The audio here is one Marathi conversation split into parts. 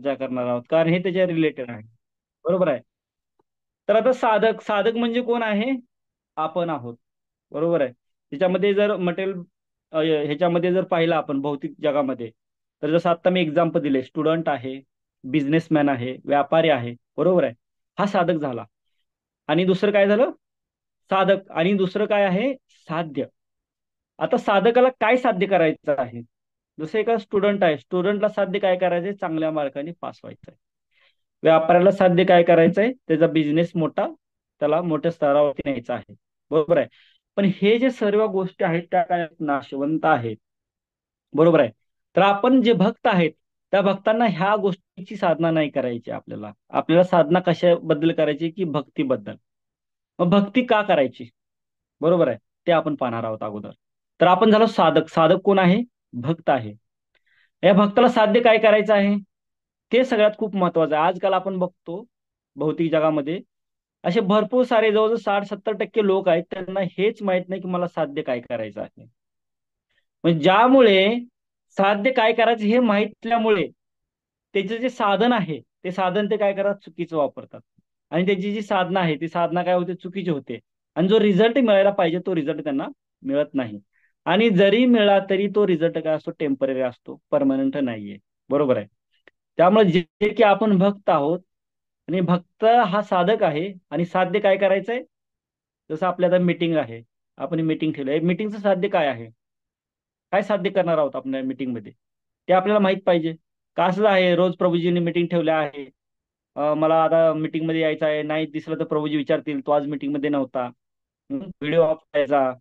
चर्चा करणार आहोत, कारण हे त्याच्या रिलेटेड आहे. बरोबर आहे. तर आता साधक, साधक म्हणजे कोण आहे? आपण आहोत. बरोबर आहे. त्याच्यामध्ये जर मटेरियल, ह्याच्यामध्ये जर पाहिलं आपण भौतिक जगामध्ये, तर जसं आता मी एक्झाम्पल दिले, स्टुडंट आहे, बिझनेसमॅन आहे, व्यापारी आहे. बरोबर आहे. हा साधक झाला. आणि दुसरं काय झालं? साधक. आणि दुसरं काय आहे? साध्य. आता साधकाला काय साध्य करायचं आहे? जसं एका स्टुडंट आहे, स्टुडंटला साध्य काय करायचंय? चांगल्या मार्काने पास व्हायचंय. व्यापाऱ्याला साध्य काय करायचंय? त्याचा बिझनेस मोठा, त्याला मोठ्या स्तरावरती न्यायचा आहे. बरोबर आहे. पण हे जे सर्व गोष्टी आहेत त्या काय आहेत? नाशवंत आहेत. बरोबर आहे. तर आपण जे भक्त आहेत, त्या भक्तांना ह्या गोष्टीची साधना नाही करायची. आपल्याला आपल्याला साधना कशाबद्दल करायची? की भक्तीबद्दल. मग भक्ती का करायची? बरोबर आहे. ते आपण पाहणार आहोत अगोदर. तर आपण झालो साधक. साधक कोण आहे? भक्त आहे. या भक्ताला साध्य काय करायचं आहे? ते सगळ्यात खूप महत्वाचं आहे. आजकाल आपण बघतो भौतिक जगामध्ये असे भरपूर सारे, जवळजवळ 60-70% लोक आहेत, त्यांना हेच माहित नाही की मला साध्य काय करायचं आहे. म्हणजे ज्यामुळे साध्य काय करायचं हे माहित असल्यामुळे त्याचे जे साधन आहे, ते साधन ते काय करतात? चुकीचं वापरतात. आणि त्याची जी साधना आहे, ती साधना काय होते? चुकीची होते. आणि जो रिझल्ट मिळायला पाहिजे तो रिझल्ट त्यांना मिळत नाही. आणि जरी मिळाला तरी तो रिझल्ट काय असतो? टेम्पररी असतो, परमनंट नाहीये. बरोबर आहे. त्यामुळे जे की आपण भक्त आहोत, आणि भक्त हा साधक आहे, आणि साध्य काय करायचंय? जसं आपल्या आता मीटिंग आहे, आपण मीटिंग ठेवलं, मीटिंगचं साध्य काय आहे? काय साध्य करणार आहोत आपण या मीटिंगमध्ये? ते आपल्याला माहित पाहिजे. का असं आहे, रोज प्रभूजींनी मीटिंग ठेवल्या आहे, मला आता मीटिंग मध्ये यायचं आहे, नाही दिसलं तर प्रभूजी विचारतील तो आज मीटिंग मध्ये नव्हता. व्हिडिओ ऑफ करायचा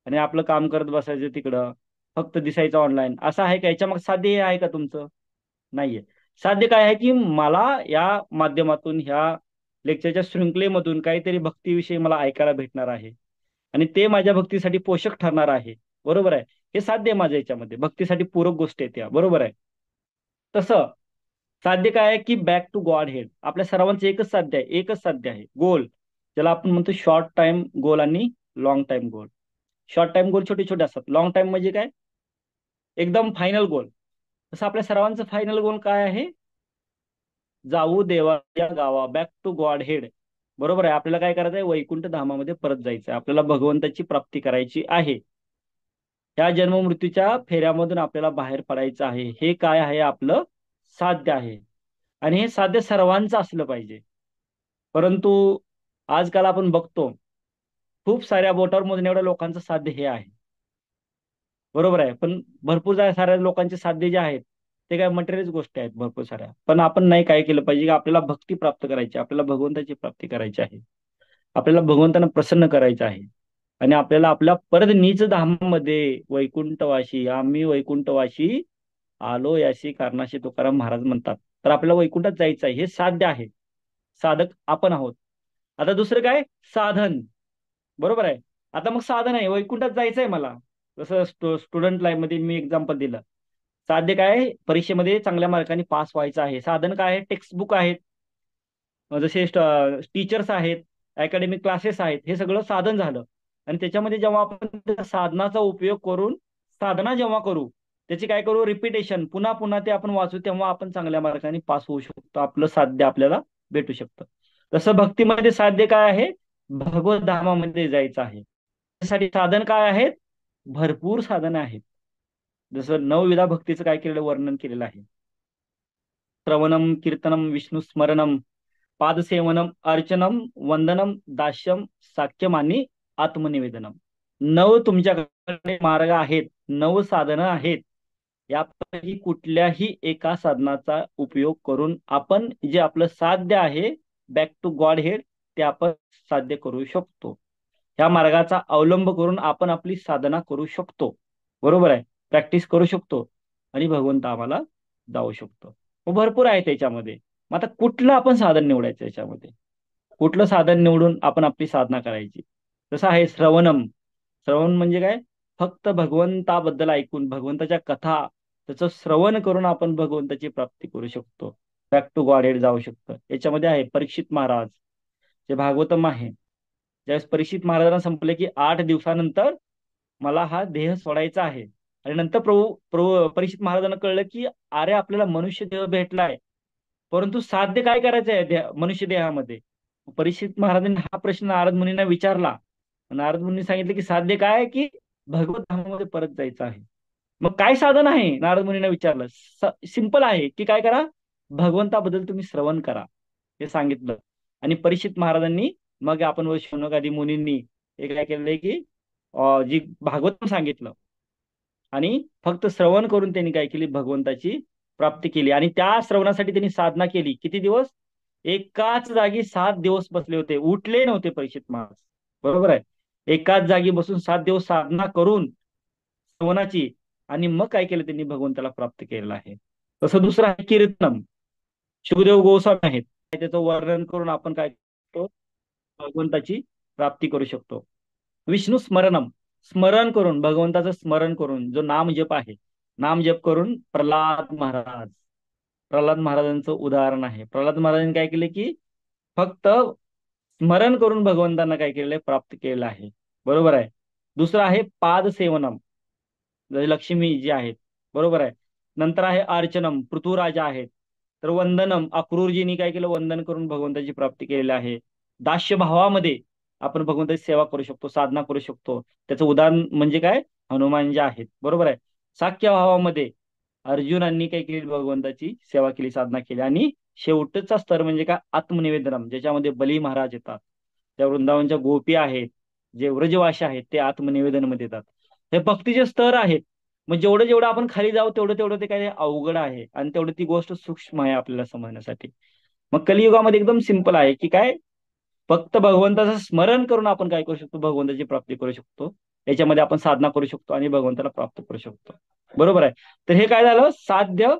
आणि आपलं काम करत बसायचं तिकडं, फक्त दिसायचं ऑनलाईन. असं आहे का? याच्या मग साध्य हे आहे का तुमचं? नाहीये. साध्य काय आहे? की मला या माध्यमातून, ह्या लेक्चरच्या शृंखलेमधून काहीतरी भक्तीविषयी मला ऐकायला भेटणार आहे, आणि ते माझ्या भक्तीसाठी पोषक ठरणार आहे. बरोबर आहे. हे साध्य आहे माझ्या याच्यामध्ये, भक्तीसाठी पूरक गोष्टी आहेत त्या. बरोबर आहे. तसं साध्य काय आहे? की बॅक टू गॉड हेड. आपल्या सर्वांचं एकच साध्य आहे, एकच साध्य आहे, गोल. ज्याला आपण म्हणतो शॉर्ट टाइम गोल आणि long time goal. Short time goal छोटे छोटे असतात, लॉंग टाइम म्हणजे काय? एकदम फायनल गोल. तसं आपल्या सर्वांचं फायनल गोल काय आहे? जाऊ देवाच्या गावा, बॅक टू गॉड हेड. बरोबर आहे. आपल्याला काय करायचं आहे? वैकुंठ धामामध्ये परत जायचं आहे. आपल्याला भगवंताची प्राप्ती करायची आहे. त्या जन्ममृत्यूच्या फेऱ्यामधून आपल्याला बाहेर पडायचं आहे. हे काय आहे? आपलं साध्य आहे. आणि हे साध्य सर्वांचं असलं पाहिजे. परंतु आजकाल आपण बघतो, खूप साऱ्या बोटावर मोजण्या एवढ्या लोकांचं साध्य हे आहे. बरोबर आहे. पण भरपूर साऱ्या लोकांचे साध्य जे आहेत, ते काय मटेरियलच गोष्टी आहेत भरपूर साऱ्या. पण आपण नाही काय केलं पाहिजे? की आपल्याला भक्ती प्राप्त करायची, आपल्याला भगवंताची प्राप्ती करायची आहे. आपल्याला भगवंतांना प्रसन्न करायचं आहे. आणि आपल्याला आपल्या परत नीच धामामध्ये वैकुंठवाशी, आम्ही वैकुंठवाशी आलो याशी कारणाशी तुकाराम महाराज म्हणतात. तर आपल्याला वैकुंठात जायचं आहे, हे साध्य आहे. साधक आपण आहोत. आता दुसरं काय? साधन. बरोबर आहे. आता मग साधन आहे, वैकुंठात जायचंय मला. जसं स्टुडंट लाईफ मध्ये मी एक्झाम्पल दिलं. साध्य काय आहे? परीक्षेमध्ये चांगल्या मार्काने पास व्हायचं आहे. साधन काय आहे? टेक्स्ट बुक आहेत, जसे टीचर्स आहेत, अकॅडमिक क्लासेस आहेत. हे सगळं साधन झालं. आणि त्याच्यामध्ये जेव्हा आपण त्या साधनाचा उपयोग करून, साधना जेव्हा करू, त्याची काय करू? रिपिटेशन, पुन्हा पुन्हा ते आपण वाचू, तेव्हा आपण चांगल्या मार्काने पास होऊ शकतो. आपलं साध्य आपल्याला भेटू शकतं. तसं भक्तीमध्ये साध्य काय आहे? भगवत धामामध्ये जायचं आहे. त्यासाठी साधन काय आहेत? भरपूर साधनं आहेत. जसं नवविधा भक्तीचं काय केलेलं, वर्णन केलेलं आहे. श्रवणम, कीर्तनम, विष्णू स्मरणम, पादसेवनम, अर्चनम, वंदनम, दास्यम, साख्यम आणि आत्मनिवेदनम. 9 तुमच्याकडे मार्ग आहेत, 9 साधनं आहेत. यापैकी कुठल्याही एका साधनाचा उपयोग करून आपण जे आपलं साध्य आहे, बॅक टू गॉड हेड, ते आपण साध्य करू शकतो. ह्या मार्गाचा अवलंब करून आपण आपली साधना करू शकतो. बरोबर आहे. प्रॅक्टिस करू शकतो. आणि भगवंत आम्हाला जाऊ शकतो. मग भरपूर आहे त्याच्यामध्ये. मग आता कुठलं आपण साधन निवडायचं याच्यामध्ये? कुठलं साधन निवडून आपण आपली साधना करायची? जसं आहे श्रवणम. श्रवण म्हणजे काय? फक्त भगवंताबद्दल ऐकून, भगवंताच्या कथा, त्याचं श्रवण करून आपण भगवंताची प्राप्ती करू शकतो. बॅक टू गॉड हेड जाऊ शकतं. याच्यामध्ये आहे परीक्षित महाराज, जे भागवतम आहे. ज्यावेळेस परीक्षित महाराजांना संपले की 8 दिवसानंतर मला हा देह सोडायचा आहे. आणि नंतर प्रभू प्रभू परीक्षित महाराजांना कळलं की अरे आपल्याला मनुष्य देह भेटलाय, परंतु साध्य काय करायचं आहे मनुष्य देहामध्ये? परीक्षित महाराजांनी हा प्रश्न नारद मुनींना विचारला. नारद मुनी सांगितले की साध्य काय आहे की भगवत धामामध्ये परत जायचं आहे. मग काय साधन आहे नारद मुनींना विचारलं. सिंपल आहे की काय करा, भगवंताबद्दल तुम्ही श्रवण करा हे सांगितलं. आणि परीक्षित महाराजांनी मग आपण व शौनकादी मुनींनी हे काय केलंय की जी भागवत सांगितलं आणि फक्त श्रवण करून त्यांनी काय केली, भगवंताची प्राप्ती केली. आणि त्या श्रवणासाठी त्यांनी साधना केली. किती दिवस? एकाच जागी 7 दिवस बसले होते, उठले नव्हते परीक्षित महाराज. बरोबर आहे. एकाच जागी बसून 7 दिवस साधना करून श्रवणाची, आणि मग काय केलं त्यांनी, भगवंताला प्राप्त केलेलं आहे. तसं दुसरं आहे कीर्तनम. शुभदेव गोस्वामी आहेत, त्याचं वर्णन करून आपण काय करतो, भगवंताची प्राप्ती करू शकतो. विष्णू स्मरणम, स्मरण करून, भगवंताचं स्मरण करून, जो नाम जप आहे, नाम जप करून प्रल्हाद महाराज, प्रल्हाद महाराजांचं उदाहरण आहे. प्रल्हाद महाराजांनी काय केले की फक्त स्मरण करून भगवंतांना काय केलेलं आहे, प्राप्त केलेलं आहे. बरोबर आहे. दुसरं आहे पाद सेवनम, लक्ष्मी जी आहेत. बरोबर आहे. नंतर आहे अर्चनम, पृथ्वीराजा आहेत. तर वंदनम, अक्रूरजींनी काय केलं, वंदन करून भगवंताची प्राप्ती केलेली आहे. दास्य भावामध्ये आपण भगवंताची सेवा करू शकतो, साधना करू शकतो. त्याचं उदाहरण म्हणजे काय, हनुमान जे आहेत. बरोबर आहे. साख्य भावामध्ये अर्जुनांनी काय केली, भगवंताची सेवा केली, साधना केली. आणि शेवटचा स्तर म्हणजे काय, आत्मनिवेदनम, ज्याच्यामध्ये बली महाराज येतात, त्या वृंदावनच्या गोपी आहेत, जे व्रजवासी आहेत, ते आत्मनिवेदनमध्ये येतात. हे भक्तीचे स्तर आहेत. मग जेवढं जेवढं आपण खाली जाऊ तेवढं तेवढं ते काय अवघड आहे, आणि तेवढं ती गोष्ट सूक्ष्म आहे आपल्याला समजण्यासाठी. मग कलियुगामध्ये एकदम सिंपल आहे की काय, फक्त भगवंताचं स्मरण करून आपण काय करू शकतो, भगवंताची प्राप्ती करू शकतो. याच्यामध्ये आपण साधना करू शकतो आणि भगवंताला प्राप्त करू शकतो. बरोबर आहे. तर हे काय झालं, साध्य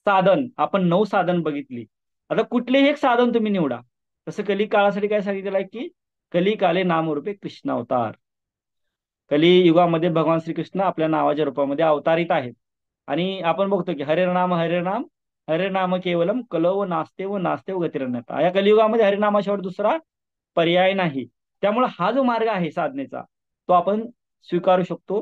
साधन. आपण 9 साधन बघितली. आता कुठलेही एक साधन तुम्ही निवडा. तसं कली काळासाठी काय सांगितलेलं आहे की कली काले नामरूपे कृष्ण अवतार. कलियुगामध्ये भगवान श्रीकृष्ण आपल्या नावाच्या रूपामध्ये अवतारित आहेत. आणि आपण बघतो की हरे नाम हरे नाम केवलम कलो व नास्ते व नास्ते व गतिरन्यता. या कलियुगामध्ये हरिनामाशिवाय दुसरा पर्याय नाही. त्यामुळे हा जो मार्ग आहे साधनेचा, तो आपण स्वीकारू शकतो.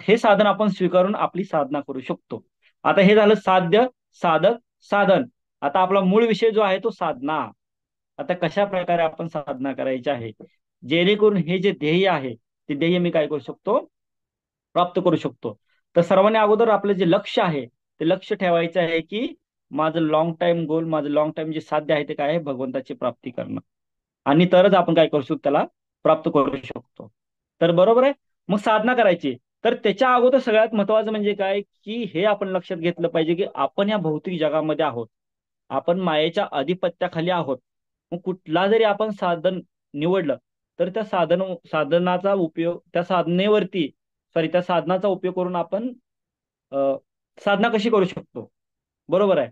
हे साधन आपण स्वीकारून आपली साधना करू शकतो. आता हे झालं साध्य, साधक, साधन. आता आपला मूळ विषय जो आहे तो साधना. आता कशा प्रकारे आपण साधना करायची आहे, जेणेकरून हे जे ध्येय आहे ते ध्येय मी काय करू शकतो, प्राप्त करू शकतो. तर सर्वांनी अगोदर आपलं जे लक्ष आहे ते लक्ष ठेवायचं आहे की माझं लॉंग टाइम गोल, माझं लॉंग टाइम जे साध्य आहे ते काय आहे, भगवंताची प्राप्ती करणं. आणि तरच आपण काय करू शकतो, त्याला प्राप्त करू शकतो. तर बरोबर आहे. मग साधना करायची. तर त्याच्या अगोदर सगळ्यात महत्वाचं म्हणजे काय की हे आपण लक्षात घेतलं पाहिजे की आपण या भौतिक जगामध्ये आहोत, आपण मायेच्या अधिपत्याखाली आहोत. मग कुठला जरी आपण साधन निवडलं तर त्या साधनाचा उपयोग, त्या साधनेवरती, सॉरी, त्या साधनाचा उपयोग करून आपण अ, साधना कशी करू शकतो. बरोबर आहे.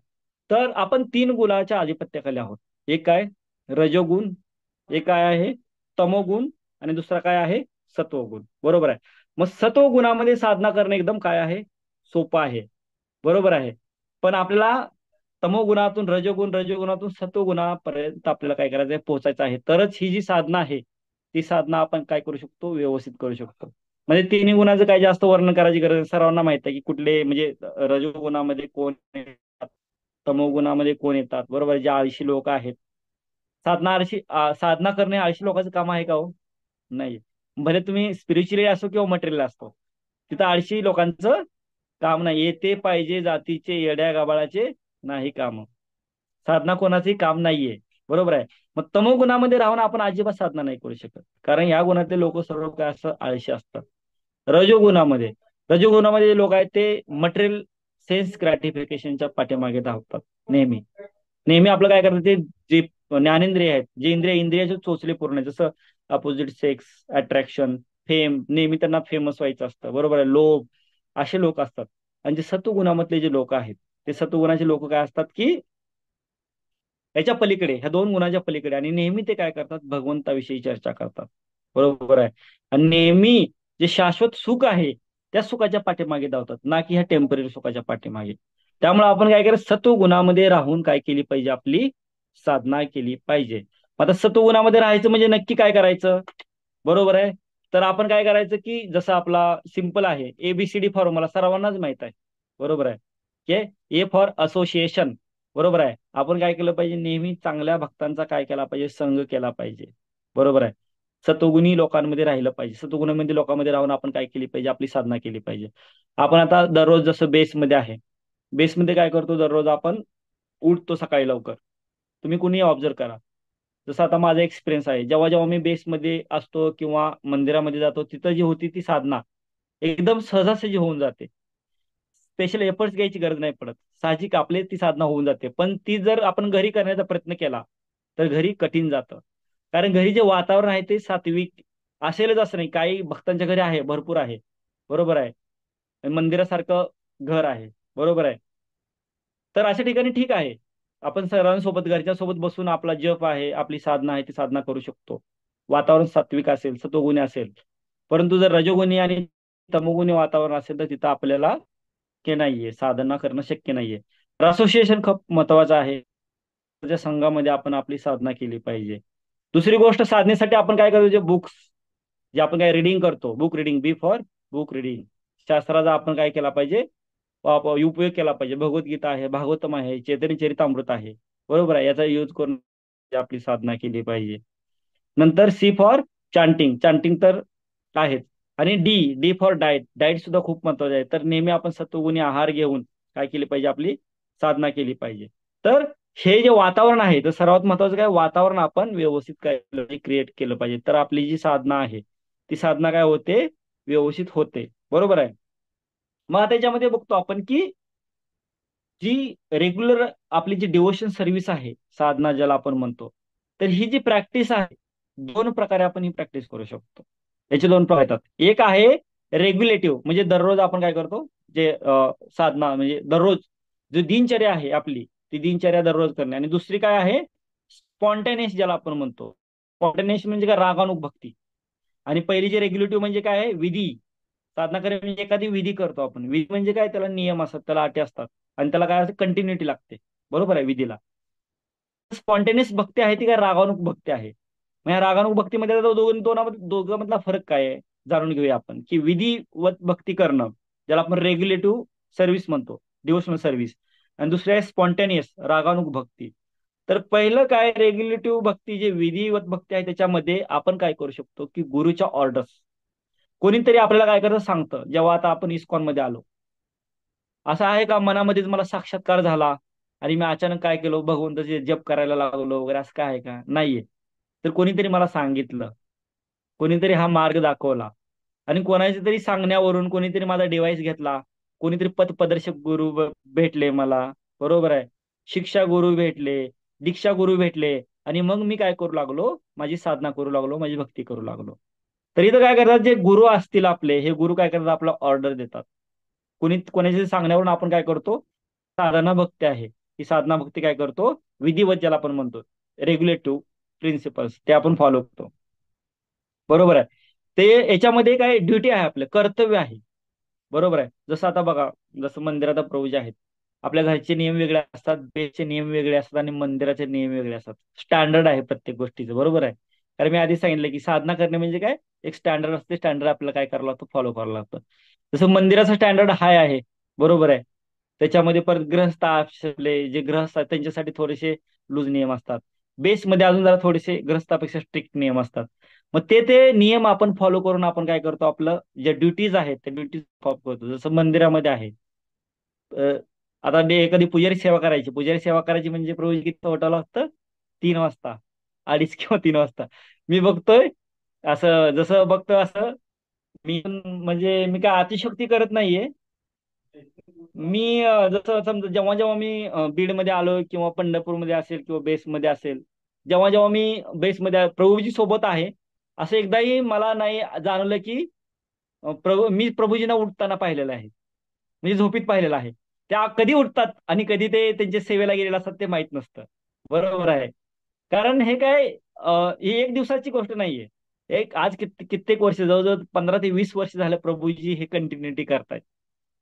तर आपण 3 गुणाच्या अधिपत्याखाली आहोत. एक काय, रजोगुण, एक काय आहे, तमोगुण, आणि दुसरा काय आहे, सत्वगुण. बरोबर आहे. मग सत्वगुणामध्ये साधना करणं एकदम काय आहे, सोपं आहे. बरोबर आहे. पण आपल्याला तमोगुणातून रजोगुण, रजोगुणातून सत्वगुणापर्यंत आपल्याला काय करायचं आहे, पोहोचायचं आहे. तरच ही जी साधना आहे ती साधना आपण काय करू शकतो, व्यवस्थित करू शकतो. म्हणजे तिन्ही गुणाचं काय जास्त वर्णन करायची गरज नाही. सर्वांना माहित आहे की कुठले, म्हणजे रजोगुणामध्ये कोण येतात, तमोगुणामध्ये कोण येतात. बरोबर. जे आळशी लोक आहेत, साधना करणे आळशी लोकांचं काम आहे का हो? नाही. भले तुम्ही स्पिरिच्युअली असो किंवा मटेरियल असतो, तिथं आळशी लोकांचं काम नाही. येते पाहिजे जातीचे येड्या गाबाळाचे नाही काम. साधना कोणाचंही काम नाहीये. बरोबर आहे. मग तमोगुणामध्ये राहून आपण अजिबात साधना नाही करू शकत, कारण या गुणातले लोक सर्व काय असं आळशी असतात. रजोगुणामध्ये रजोगुणामध्ये जे लोक आहेत ते मटेरियल सेन्स ग्रॅटिफिकेशनच्या पाठीमागे धावतात नेहमी. नेहमी आपलं काय करतात ते, जे ज्ञानेंद्रिय आहेत, जे इंद्रियाचे चोचले पूर्ण आहेत, जसं अपोजिट सेक्स, अट्रॅक्शन, फेम, नेहमी त्यांना फेमस व्हायचं असतं. बरोबर आहे. लोभ, असे लोक असतात. आणि जे सत्वगुणामधले जे लोक आहेत, ते सत्वगुणाचे लोक काय असतात की याच्या पलीकडे, ह्या 2 गुणाच्या पलीकडे, आणि नेहमी ते काय करतात, भगवंताविषयी चर्चा करतात. बरोबर आहे. आणि नेहमी जे शाश्वत सुख आहे त्या सुखाच्या पाठीमागे धावतात, ना की ह्या टेम्पररी सुखाच्या पाठीमागे. त्यामुळे आपण काय करायचं, सत्वगुणामध्ये राहून काय केली पाहिजे, आपली साधना केली पाहिजे. आता सत्वगुणामध्ये राहायचं म्हणजे नक्की काय करायचं. बरोबर आहे. तर आपण काय करायचं की जसं आपला सिंपल आहे, एबीसीडी फॉर्म्युला सर्वांनाच माहित आहे. बरोबर आहे. ए फॉर असोसिएशन, बरोबर आहे. आपण काय केलं पाहिजे, नेहमी चांगल्या भक्तांचा काय केला पाहिजे, संघ केला पाहिजे. बरोबर आहे. सत्वगुणी लोकांमध्ये राहिलं पाहिजे. सत्वगुणामध्ये लोकांमध्ये राहून आपण काय केली पाहिजे, आपली साधना केली पाहिजे. आपण आता दररोज जसं बेसमध्ये आहे, बेसमध्ये काय करतो, दररोज आपण उठतो सकाळी लवकर. तुम्ही कुणी ऑब्झर्व करा. जसं आता माझा एक्सपिरियन्स आहे, जेव्हा जेव्हा मी बेसमध्ये असतो किंवा मंदिरामध्ये जातो, तिथं जी होती ती साधना एकदम सहजासहजी होऊन जाते. स्पेशल एफर्ट्स घ्यायची गरज नाही पडत. साहजिक आपले ती साधना होऊन जाते. पण ती जर आपण घरी करण्याचा प्रयत्न केला तर घरी कठीण जातं. कारण घरी जे वातावरण आहे ते सात्विक असेलच असं नाही. काही भक्तांच्या घरी आहे, भरपूर आहे. बरोबर आहे. मंदिरासारखं घर आहे. बरोबर आहे. तर अशा ठिकाणी ठीक आहे. आपण सर्वांसोबत घरच्यासोबत बसून आपला जप आहे, आपली साधना आहे, ती साधना करू शकतो. वातावरण सात्विक असेल, सत्वगुणी असेल. परंतु जर रजोगुणी आणि तमोगुणी वातावरण असेल तर तिथं आपल्याला शक्य नाहीये, साधना करणं शक्य नाहीये. तर असोसिएशन खूप महत्वाचं आहे. त्या संघामध्ये आपण आपली साधना केली पाहिजे. दुसरी गोष्ट, साधनेसाठी आपण काय करतो, जे बुक्स, जे आपण काय रिडिंग करतो, book reading, B for book reading. शास्त्राचा आपण काय केला पाहिजे, उपयोग केला पाहिजे. भगवद्गीता आहे, भागवतम आहे, चैतन्य चरितामृत आहे. बरोबर आहे. याचा यूज करून आपली साधना केली पाहिजे. नंतर सी फॉर चांटिंग, चांटिंग तर आहेच. आणि D, D for diet, diet सुद्धा खूप महत्वाचं आहे. तर नेहमी आपण सत्वगुणी आहार घेऊन काय केली पाहिजे, आपली साधना केली पाहिजे. तर हे जे वातावरण आहे, तर सर्वात महत्वाचं काय, वातावरण आपण व्यवस्थित काय क्रिएट केलं पाहिजे. तर आपली जी साधना आहे ती साधना काय होते, व्यवस्थित होते. बरोबर आहे. मग आता याच्यामध्ये बघतो आपण की जी रेग्युलर आपली जी डिवोशन सर्व्हिस आहे, साधना ज्याला आपण म्हणतो, तर ही जी प्रॅक्टिस आहे, दोन प्रकारे आपण ही प्रॅक्टिस करू शकतो. याचे दोन प्रकार येतात. एक आहे रेग्युलेटिव्ह, म्हणजे दररोज आपण काय करतो, जे साधना म्हणजे दररोज जी दिनचर्या आहे आपली, ती दिनचर्या दररोज करणे. आणि दुसरी काय आहे, स्पॉन्टेनियस, ज्याला आपण म्हणतो. स्पॉन्टेनियस म्हणजे काय, रागानुग भक्ती. आणि पहिली जी रेग्युलेटिव्ह म्हणजे काय आहे, विधी. साधना करणे म्हणजे एखादी विधी करतो आपण. विधी म्हणजे काय, त्याला नियम असतात, त्याला अटी असतात. आणि त्याला काय असते, कंटिन्युटी लागते. बरोबर आहे, विधीला. स्पॉन्टेनियस भक्ती आहे ती काय, रागानुग भक्ती आहे. मग या रागानुग भक्तीमध्ये आता दोघांमधला फरक काय आहे, जाणून घेऊया आपण. की विधिवत भक्ती करणं, ज्याला आपण रेग्युलेटिव्ह सर्व्हिस म्हणतो, डिव्होशनल सर्व्हिस. आणि दुसरे आहे स्पॉन्टेनियस, रागानुग भक्ती. तर पहिलं काय, रेग्युलेटिव्ह भक्ती, जे विधिवत भक्ती आहे, त्याच्यामध्ये आपण काय करू शकतो, की गुरुच्या ऑर्डर्स, कोणीतरी आपल्याला काय करतं सांगतं. जेव्हा आता आपण इस्कॉन मध्ये आलो, असं आहे का मनामध्येच मला साक्षात्कार झाला आणि मी अचानक काय केलं, भगवंताचे जप करायला लागलो वगैरे, असं काय आहे का, नाहीये. तर कोणीतरी मला सांगितलं, कोणीतरी हा मार्ग दाखवला. आणि कोणाच्या तरी सांगण्यावरून कोणीतरी माझा डिव्हाइस घेतला, कोणीतरी पथप्रदर्शक गुरु भेटले मला. बरोबर आहे. शिक्षा गुरु भेटले, दीक्षा गुरु भेटले. आणि मग मी काय करू लागलो, माझी साधना करू लागलो, माझी भक्ती करू लागलो. तर इथं काय करतात, जे गुरु असतील आपले, हे गुरु काय करतात, आपला ऑर्डर देतात. कोणाच्या सांगण्यावरून आपण काय करतो, साधना भक्ती आहे, ही साधना भक्ती काय करतो, विधिवत ज्याला आपण म्हणतो, रेग्युलेटिव्ह प्रिन्सिपल्स, ते आपण फॉलो करतो. बरोबर आहे. ते याच्यामध्ये काय ड्युटी आहे, आपलं कर्तव्य आहे. बरोबर आहे. जसं आता बघा, जसं मंदिरात प्रभू जे आहेत, आपल्या घरचे नियम वेगळे असतात, बेसचे नियम वेगळे असतात आणि मंदिराचे नियम वेगळे असतात. स्टँडर्ड आहे प्रत्येक गोष्टीचं. बरोबर आहे. कारण मी आधी सांगितलं की साधना करणे म्हणजे काय, एक स्टँडर्ड असते. स्टँडर्ड आपल्याला काय करावं लागतं, फॉलो करावं लागतं. जसं मंदिराचं स्टँडर्ड हाय आहे. बरोबर आहे. त्याच्यामध्ये परत ग्रहस्थ आपले जे ग्रहस्थ आहेत त्यांच्यासाठी थोडेसे लूज नियम असतात. बेसमध्ये अजून जरा थोडेसे ग्रहस्थापेक्षा स्ट्रिक्ट नियम असतात. मग ते ते नियम आपण फॉलो करून आपण काय करतो, आपलं ज्या ड्युटीज आहेत त्या ड्युटीज फॉलो करतो. जसं मंदिरामध्ये आहे, अ, आता एखादी पुजारी सेवा करायची, पुजारी सेवा करायची म्हणजे प्रभू किती उठावं लागतं, 3 वाजता, 2:30 किंवा 3 वाजता. मी बघतोय असं, जसं बघतोय असं. म्हणजे मी काय अतिशयोक्ती करत नाहीये. मी जसं समजा, जेव्हा जेव्हा मी बीडमध्ये आलो किंवा पंढरपूरमध्ये असेल किंवा बेसमध्ये असेल, जेव्हा जेव्हा मी बेसमध्ये प्रभूजी सोबत आहे, असं एकदाही मला नाही जाणवलं की मी प्रभूजींना उठताना पाहिलेलं आहे, म्हणजे झोपीत पाहिलेलं आहे. त्या कधी उठतात आणि कधी ते त्यांच्या सेवेला गेलेले असतात ते माहित नसतं. बरोबर आहे. कारण हे काय, ही एक दिवसाची गोष्ट नाहीये. एक आज कित्येक वर्ष, जवळजवळ 15 ते 20 वर्ष झालं प्रभूजी हे कंटिन्युटी करतायत.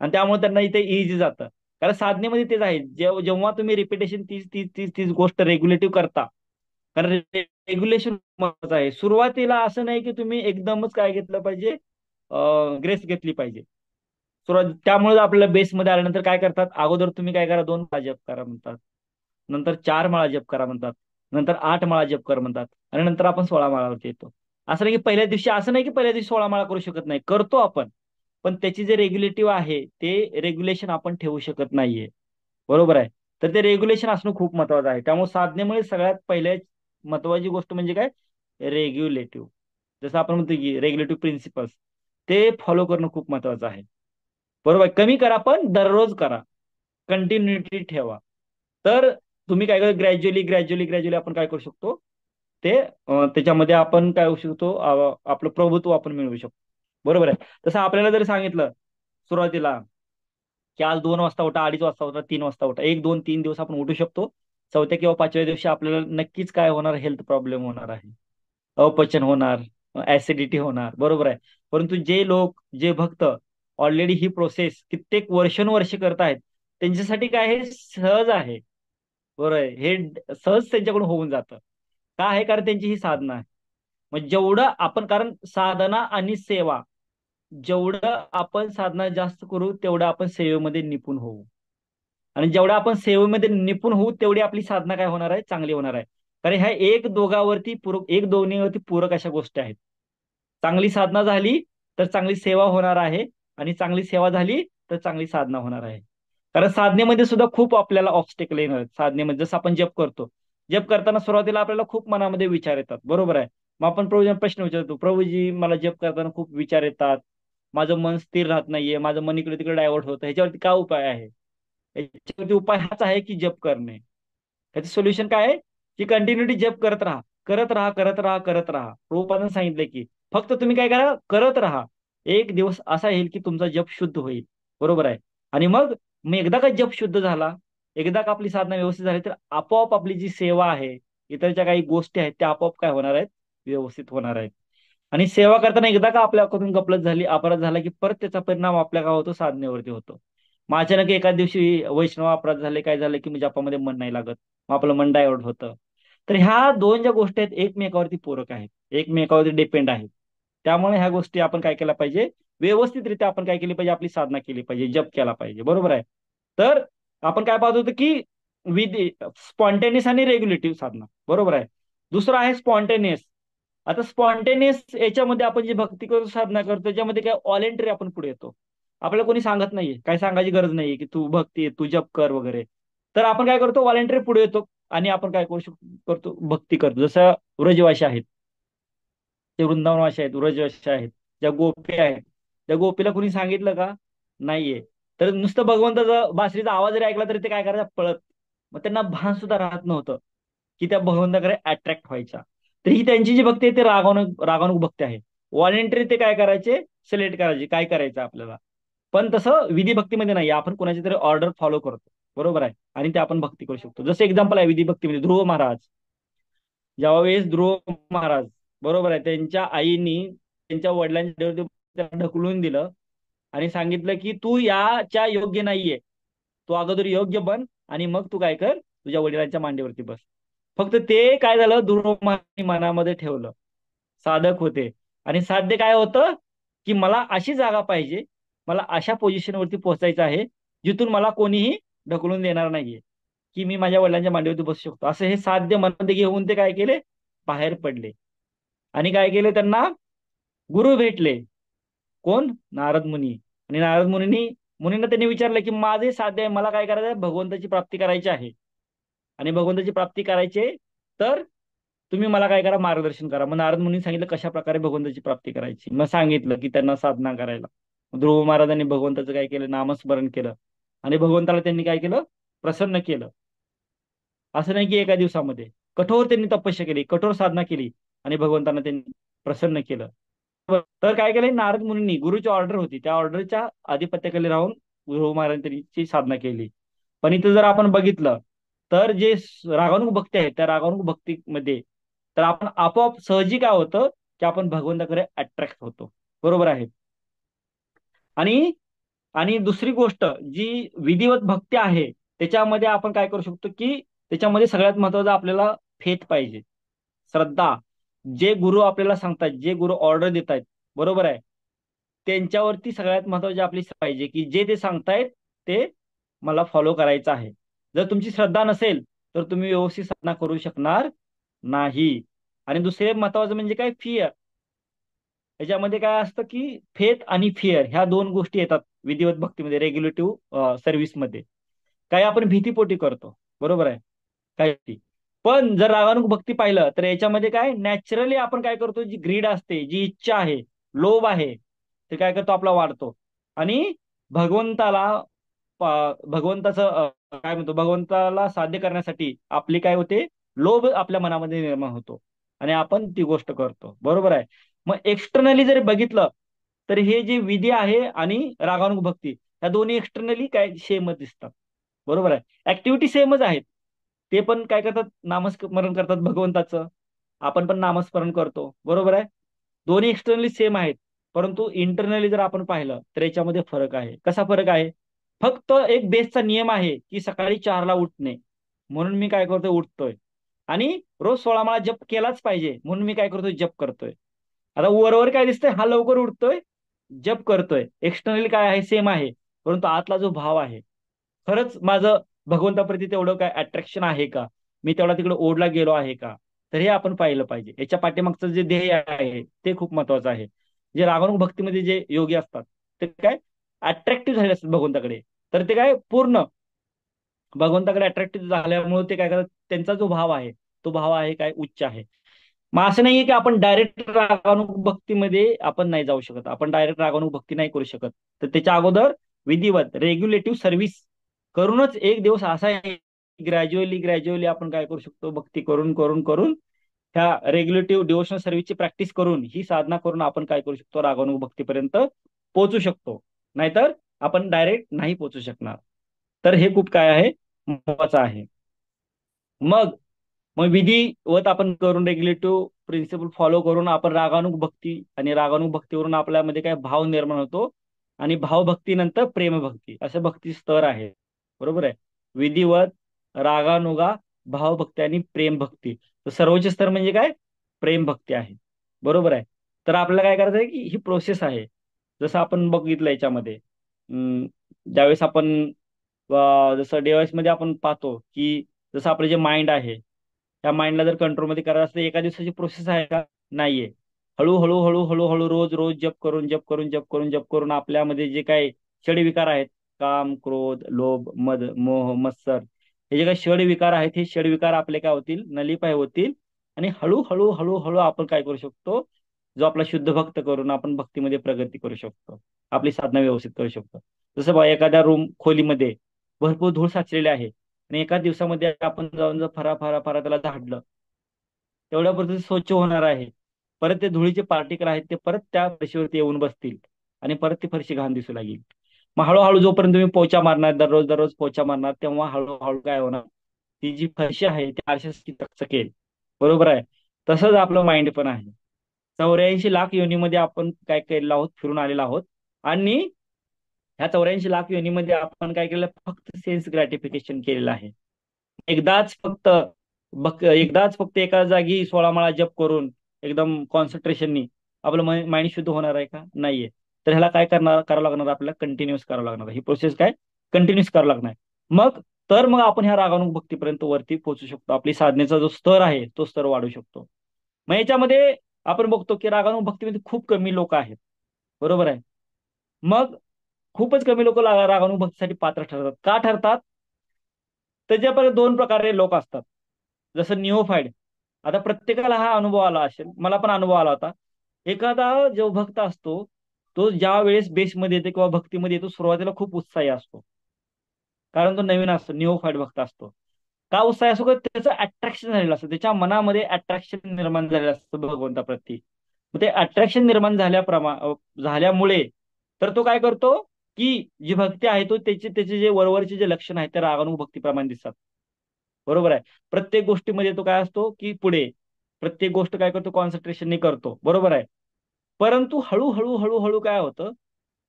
आणि त्यामुळे त्यांना इथे इझी जातं. कारण साधनेमध्ये तेच आहे, जेव्हा तुम्ही रिपिटेशन तीच तीच तीच तीच गोष्ट रेग्युलेटिव्ह करता. कारण रेग्युलेशन महत्वाचं आहे. सुरुवातीला असं नाही की तुम्ही एकदमच काय घेतलं पाहिजे, ग्रेस घेतली पाहिजे. सुरुवात त्यामुळे आपल्याला बेसमध्ये आल्यानंतर काय करतात, अगोदर तुम्ही काय करा, 2 जप करा म्हणतात. नंतर 4 माळा जप करा म्हणतात, नंतर 8 माळा जप कर म्हणतात, आणि नंतर आपण 16 माळावरती येतो. असं नाही की पहिल्या दिवशी, असं नाही की पहिल्या दिवशी 16 माळा करू शकत नाही, करतो आपण. पण त्याची जे रेग्युलेटिव्ह आहे ते रेग्युलेशन आपण ठेवू शकत नाहीये. बरोबर आहे. तर ते रेग्युलेशन असणं खूप महत्वाचं आहे. त्यामुळे साधनेमुळे सगळ्यात पहिल्या महत्वाची गोष्ट म्हणजे काय, रेग्युलेटिव्ह. जसं आपण म्हणतो की रेग्युलेटिव्ह प्रिन्सिपल्स, ते फॉलो करणं खूप महत्वाचं आहे. बरोबर आहे. कमी करा पण दररोज करा, कंटिन्युटी ठेवा. तर तुम्ही काय करा, ग्रॅज्युअली ग्रॅज्युअली ग्रॅज्युअली आपण काय करू शकतो, ते त्याच्यामध्ये आपण काय होऊ शकतो, आपलं प्रभुत्व आपण मिळवू शकतो. बरोबर आहे. तसं आपल्याला जर सांगितलं सुरुवातीला की आज 2 वाजता उठा, 2:30 वाजता उठा, 3 वाजता उठा, 1 2 3 दिवस आपण उठू शकतो. चौथ्या किंवा 5व्या दिवशी आपल्याला नक्कीच काय होणार, हेल्थ प्रॉब्लेम होणार आहे, अपचन होणार, ऍसिडिटी होणार. बरोबर आहे. परंतु जे लोक, जे भक्त ऑलरेडी ही प्रोसेस कित्येक वर्षानुवर्ष करत आहेत, त्यांच्यासाठी काय हे सहज आहे. बरोबर आहे. हे सहज त्यांच्याकडून होऊन जातं. का आहे, कारण त्यांची ही साधना आहे. मग जेवढं आपण, कारण साधना आणि सेवा, जेवढं आपण साधना जास्त करू तेवढं आपण सेवेमध्ये निपुण होऊ. आणि जेवढं आपण सेवेमध्ये निपुण होऊ तेवढी आपली साधना काय होणार आहे, चांगली होणार आहे. कारण ह्या एक दोघावरती पूरक, एक दोन्हीवरती पूरक अशा गोष्टी आहेत. चांगली साधना झाली तर चांगली सेवा होणार आहे, आणि चांगली सेवा झाली तर चांगली साधना होणार आहे. कारण साधनेमध्ये सुद्धा खूप आपल्याला ऑब्स्टेकल येणार आहेत. साधनेमध्ये जसं आपण जप करतो, जप करताना सुरुवातीला आपल्याला खूप मनामध्ये विचार येतात. बरोबर आहे. मग आपण प्रभूजींना प्रश्न विचारतो, प्रभूजी मला जप करताना खूप विचार येतात, माझं मन स्थिर राहत नाहीये, माझं मन इकडे तिकडे डायव्हर्ट होतं, ह्याच्यावरती काय उपाय आहे? याच्यावरती उपाय हाच आहे की जप करणे. त्याचं सोल्युशन काय आहे, की कंटिन्युटी जप करत राहा, करत राहा, करत राहा, करत राहा. प्रभुपादांनी सांगितलं की फक्त तुम्ही काय करा, करत राहा. एक दिवस असा येईल की तुमचा जप शुद्ध होईल. बरोबर आहे. आणि मग मग एकदा का जप शुद्ध झाला, एकदा का आपली साधना व्यवस्थित झाली, तर आपोआप आपली जी सेवा आहे, इतर ज्या काही गोष्टी आहेत त्या आपोआप काय होणार आहेत, व्यवस्थित होणार आहेत. आणि सेवा करताना एकदा का आपल्याकडून गपलत झाली, अपराध झाला, की परत त्याचा परिणाम आपल्या काय होतो, साधनेवरती होतो. मग अचानक एका दिवशी वैष्णव अपराध झाले, काय झालं की जपामध्ये मन नाही लागत, मग आपलं मन डायव्हर्ट होतं. तर ह्या दोन ज्या गोष्टी आहेत एकमेकावरती पूरक आहेत, एकमेकावरती डिपेंड आहेत. त्यामुळे ह्या गोष्टी आपण काय केल्या पाहिजे, व्यवस्थितरित्या आपण काय केली पाहिजे, आपली साधना केली पाहिजे, जप केला पाहिजे. बरोबर आहे. तर आपण काय पाहत होतो की विध स्पॉन्टेनियस आणि रेग्युलेटिव्ह साधना. बरोबर आहे. दुसरं आहे स्पॉन्टेनियस. आता स्पॉन्टेनियस याच्यामध्ये आपण जी भक्ती करून साधना करतो त्याच्यामध्ये काय व्हॉलेंटरी आपण पुढे येतो. आपल्याला कोणी सांगत नाहीये, काय सांगायची गरज नाहीये की तू भक्ती, तू जप कर वगैरे. तर आपण काय करतो, व्हॉलेंटरी पुढे येतो आणि आपण काय करू शकतो, करतो, भक्ती करतो. जसं व्रजवासी आहेत, ते वृंदावनवासी आहेत, व्रजवासी आहेत, ज्या गोपी आहेत, त्या गोपीला कुणी सांगितलं का, नाहीये. तर नुसतं भगवंताचा बासरीचा आवाज जरी ऐकला तरी ते काय करायचं, पळत. मग त्यांना भान सुद्धा राहत नव्हतं की त्या भगवंताकडे अट्रॅक्ट व्हायच्या. तर ही त्यांची जी भक्ती आहे ते रागानुग भक्ती आहे. व्हॉलेंटरी ते काय करायचे, सिलेक्ट करायचे काय करायचं आपल्याला. पण तसं विधी भक्तीमध्ये नाही, आपण कोणाची तरी ऑर्डर फॉलो करतो. बरोबर आहे. आणि ते आपण भक्ती करू शकतो. जसं एक्झाम्पल आहे विधी भक्तीमध्ये ध्रुव महाराज. ज्यावेळेस ध्रुव महाराज, बरोबर आहे, त्यांच्या आईनी त्यांच्या वडिलांच्या डोक्यावरती त्यांना ढकलून दिलं आणि सांगितलं की तू याच्या योग्य नाहीये, तू अगोदर योग्य बन आणि मग तू काय कर, तुझ्या वडिलांच्या मांडीवरती बस. फक्त ते काय झालं, ध्रुव महाराजांनी मनामध्ये ठेवलं. साधक होते. आणि साध्य काय होतं, की मला अशी जागा पाहिजे, मला अशा पोझिशनवरती पोहोचायचं आहे जिथून मला कोणीही ढकलून देणार नाहीये, की मी माझ्या वडिलांच्या मांडीवरती बसू शकतो. असं हे साध्य मनामध्ये घेऊन ते काय केले, बाहेर पडले. आणि काय केले, त्यांना गुरु भेटले. कोण, नारद मुनी. आणि नारद मुनींना त्यांनी विचारलं की माझे साध्य आहे, मला काय करायचं आहे, भगवंताची प्राप्ती करायची आहे. आणि भगवंताची प्राप्ती करायची आहे, तर तुम्ही मला काय करा, मार्गदर्शन करा. मग नारद मुनी सांगितलं कशा प्रकारे भगवंताची प्राप्ती करायची. मग सांगितलं की त्यांना साधना करायला. ध्रुव महाराजांनी भगवंताचं काय केलं, नामस्मरण केलं. आणि भगवंताला त्यांनी काय केलं, प्रसन्न केलं. असं नाही की एका दिवसामध्ये, कठोर त्यांनी तपस्या केली, कठोर साधना केली, आणि भगवंतांना त्यांनी प्रसन्न केलं. तर काय केलंय, नारद मुनींनी गुरुची ऑर्डर होती, त्या ऑर्डरच्या आधिपत्याखाली राहून ध्रुव महाराजांची साधना केली. पण इथं जर आपण बघितलं तर जे रागानुग भक्ती आहे, त्या रागानुग भक्तीमध्ये तर आपण आपोआप सहजी काय होतं, की आपण भगवंताकडे अट्रॅक्ट होतो. बरोबर आहे. आणि आणि दुसरी गोष्ट जी विधिवत भक्ती आहे, त्याच्यामध्ये आपण काय करू शकतो, की त्याच्यामध्ये सगळ्यात महत्वाचं आपल्याला फेथ पाहिजे, श्रद्धा. जे गुरु आपल्याला सांगतात, जे गुरु ऑर्डर देत आहेत, बरोबर आहे, त्यांच्यावरती सगळ्यात महत्वाची आपली पाहिजे, की जे ते सांगतायत ते मला फॉलो करायचं आहे. जर तुमची श्रद्धा नसेल तर तुम्ही व्यवस्थित साधना करू शकणार नाही. आणि दुसरे महत्वाचं म्हणजे काय, फिअर. याच्यामध्ये काय असतं की फेथ आणि फिअर ह्या दोन गोष्टी येतात विधिवत भक्तीमध्ये, रेग्युलेटिव्ह सर्व्हिसमध्ये. काही आपण भीतीपोटी करतो, बरोबर आहे, काही भीती. पण जर रागानुग भक्ती पाहिलं तर याच्यामध्ये काय नॅचरली आपण काय करतो, जी ग्रीड असते, जी इच्छा आहे, लोभ आहे, ते काय करतो आपला वाढतो. आणि भगवंताला भगवंताचं काय म्हणतो, भगवंताला साध्य करण्यासाठी आपली काय होते, लोभ आपल्या मनामध्ये निर्माण होतो आणि आपण ती गोष्ट करतो, बरोबर आहे. मग एक्सटर्नली जर बघितलं तर हे जे विधी आहे आणि रागानुग भक्ती, या दोन्ही एक्सटर्नली काय सेमच दिसतात, बरोबर आहे, ऍक्टिव्हिटी सेमच आहेत. ते पण काय करतात, नामस्मरण करतात भगवंताचं, आपण पण नामस्मरण करतो, बरोबर आहे. दोन्ही एक्सटर्नली सेम आहेत, परंतु इंटरनली जर आपण पाहिलं तर याच्यामध्ये फरक आहे. कसा फरक आहे? फक्त एक बेसचा नियम आहे की सकाळी 4ला उठणे, म्हणून मी काय करतोय, उठतोय. आणि रोज 16 माळा जप केलाच पाहिजे, म्हणून मी काय करतोय, जप करतोय. आता वरवर काय दिसतंय, हा लवकर उठतोय, जप करतोय, एक्सटर्नली काय आहे, सेम आहे. परंतु आतला जो भाव आहे, खरंच माझं भगवंताप्रती तेवढं काय अट्रॅक्शन आहे का, मी तेवढा तिकडे ओढला गेलो आहे का, तर हे आपण पाहिलं पाहिजे. याच्या पाठीमागचं जे ध्येय आहे ते खूप महत्वाचं आहे. जे रागानुग भक्तीमध्ये जे योगी असतात ते काय अट्रॅक्टिव्ह झाले असतात भगवंताकडे, तर ते काय पूर्ण भगवंताकडे अट्रॅक्टिव्ह झाल्यामुळे ते काय करतात, त्यांचा जो भाव आहे तो भाव आहे काय उच्च आहे. मग असं नाहीये की आपण डायरेक्ट रागानुभक्तीमध्ये आपण नाही जाऊ शकत, आपण डायरेक्ट रागानुभक्ती नाही करू शकत. तर त्याच्या अगोदर विधिवत रेग्युलेटिव्ह सर्व्हिस करूनच एक दिवस असा आहे, ग्रॅज्युअली ग्रॅज्युअली आपण काय करू शकतो, भक्ती करून करून करून ह्या रेग्युलेटिव्ह डिव्होशनल सर्व्हिसची प्रॅक्टिस करून, ही साधना करून आपण काय करू शकतो, रागानुभक्तीपर्यंत पोहोचू शकतो. नाहीतर आपण डायरेक्ट नाही पोहोचू शकणार. तर हे खूप काय आहे, महत्वाचं आहे. मग मग विधिवत आपण करून रेग्युलेटिव्ह प्रिन्सिपल फॉलो करून आपण रागानुग भक्ती, आणि रागानुग भक्तीवरून आपल्यामध्ये काय भाव निर्माण होतो. आणि भावभक्तीनंतर प्रेमभक्ती असे भक्ती स्तर आहे, बरोबर आहे. विधिवत, रागानुगा, भावभक्ती आणि प्रेमभक्ती. तर सर्वोच्च स्तर म्हणजे काय, प्रेमभक्ती आहे, बरोबर आहे. तर आपल्याला काय करायचं आहे की ही प्रोसेस आहे. जसं आपण बघितलं याच्यामध्ये, ज्यावेळेस आपण जसं डिव्हाइस मध्ये आपण पाहतो की जसं आपलं जे माइंड आहे, त्या माइंडला जर कंट्रोलमध्ये करायचं असतं, एका दिवसाची प्रोसेस आहे का, नाहीये. हळूहळू हळूहळू हळू रोज रोज जप करून जप करून जप करून जप करून आपल्यामध्ये जे काही षडविकार आहेत, काम, क्रोध, लोभ, मद, मोह, मत्सर, हे जे काही षडविकार आहेत, हे षडविकार आपले काय होतील, नलिपाय होतील. आणि हळूहळू हळूहळू आपण काय करू शकतो, जो आपला शुद्ध भक्त करून आपण भक्तीमध्ये प्रगती करू शकतो, आपली साधना व्यवस्थित करू शकतो. जसं बघा, एखाद्या रूम खोलीमध्ये भरपूर धूळ साचलेली आहे, आणि एका दिवसामध्ये आपण जाऊन जर फरा फरा फरा त्याला झाडलं, तेवढ्यापुरतं स्वच्छ होणार आहे. परत ते धुळीचे पार्टिकल आहेत ते परत त्या फरशीवरती येऊन बसतील, आणि परत ती फरशी घाण दिसू लागेल. मग हळूहळू जोपर्यंत तुम्ही पोचा मारणार, दररोज दररोज पोचा मारणार, तेव्हा हळूहळू काय होणार, ती जी फरशी आहे ती आरशासारखी चकचकेल, बरोबर आहे. तसंच आपलं माइंड पण आहे. 84 लाख योनीमध्ये आपण काय केलेलं आहोत, फिरून आलेलो आहोत. आणि ह्या 84 लाख योनीमध्ये आपण काय केलं, फक्त सेन्स ग्रॅटिफिकेशन केलेलं आहे. एकदाच फक्त एका जागी 16 माळा जप करून एकदम कॉन्सन्ट्रेशननी आपलं माइंड शुद्ध होणार आहे का, नाहीये. तर ह्याला काय करावं लागणार, आपल्याला कंटिन्यूस करावं लागणार, ही प्रोसेस काय कंटिन्यूस करावं लागणार. मग मग आपण ह्या रागानुग भक्तीपर्यंत वरती पोहोचू शकतो, आपली साधनेचा जो स्तर आहे तो स्तर वाढू शकतो. मग याच्यामध्ये आपण बघतो की रागानुग भक्तीमध्ये खूप कमी लोक आहेत, बरोबर आहे. मग खूपच कमी लोक रागानुग भक्तीसाठी पात्र ठरतात. का ठरतात? त्याच्यापर्यंत दोन प्रकारे लोक असतात. जसं निओफाईड. आता प्रत्येकाला हा अनुभव आला असेल, मला पण अनुभव आला होता. एखादा जो भक्त असतो, तो ज्या वेळेस बेसमध्ये येते किंवा भक्तीमध्ये येतो, सुरुवातीला खूप उत्साही असतो. कारण तो नवीन असतो, निओफाईड भक्त असतो. का उत्साही असतो? का त्याचं अट्रॅक्शन झालेलं असतं, त्याच्या मनामध्ये अट्रॅक्शन निर्माण झालेलं असतं भगवंताप्रती. मग ते अट्रॅक्शन निर्माण झाल्यामुळे तर तो काय करतो की जी भक्ती आहे तो त्याचे जे वरवरचे जे लक्षण आहेत ते रागानुग भक्तीप्रमाणे दिसतात, बरोबर आहे. प्रत्येक गोष्टीमध्ये तो काय असतो की पुढे, प्रत्येक गोष्ट काय करतो, कॉन्सन्ट्रेशनने करतो, बरोबर आहे. परंतु हळूहळू हळूहळू काय होतं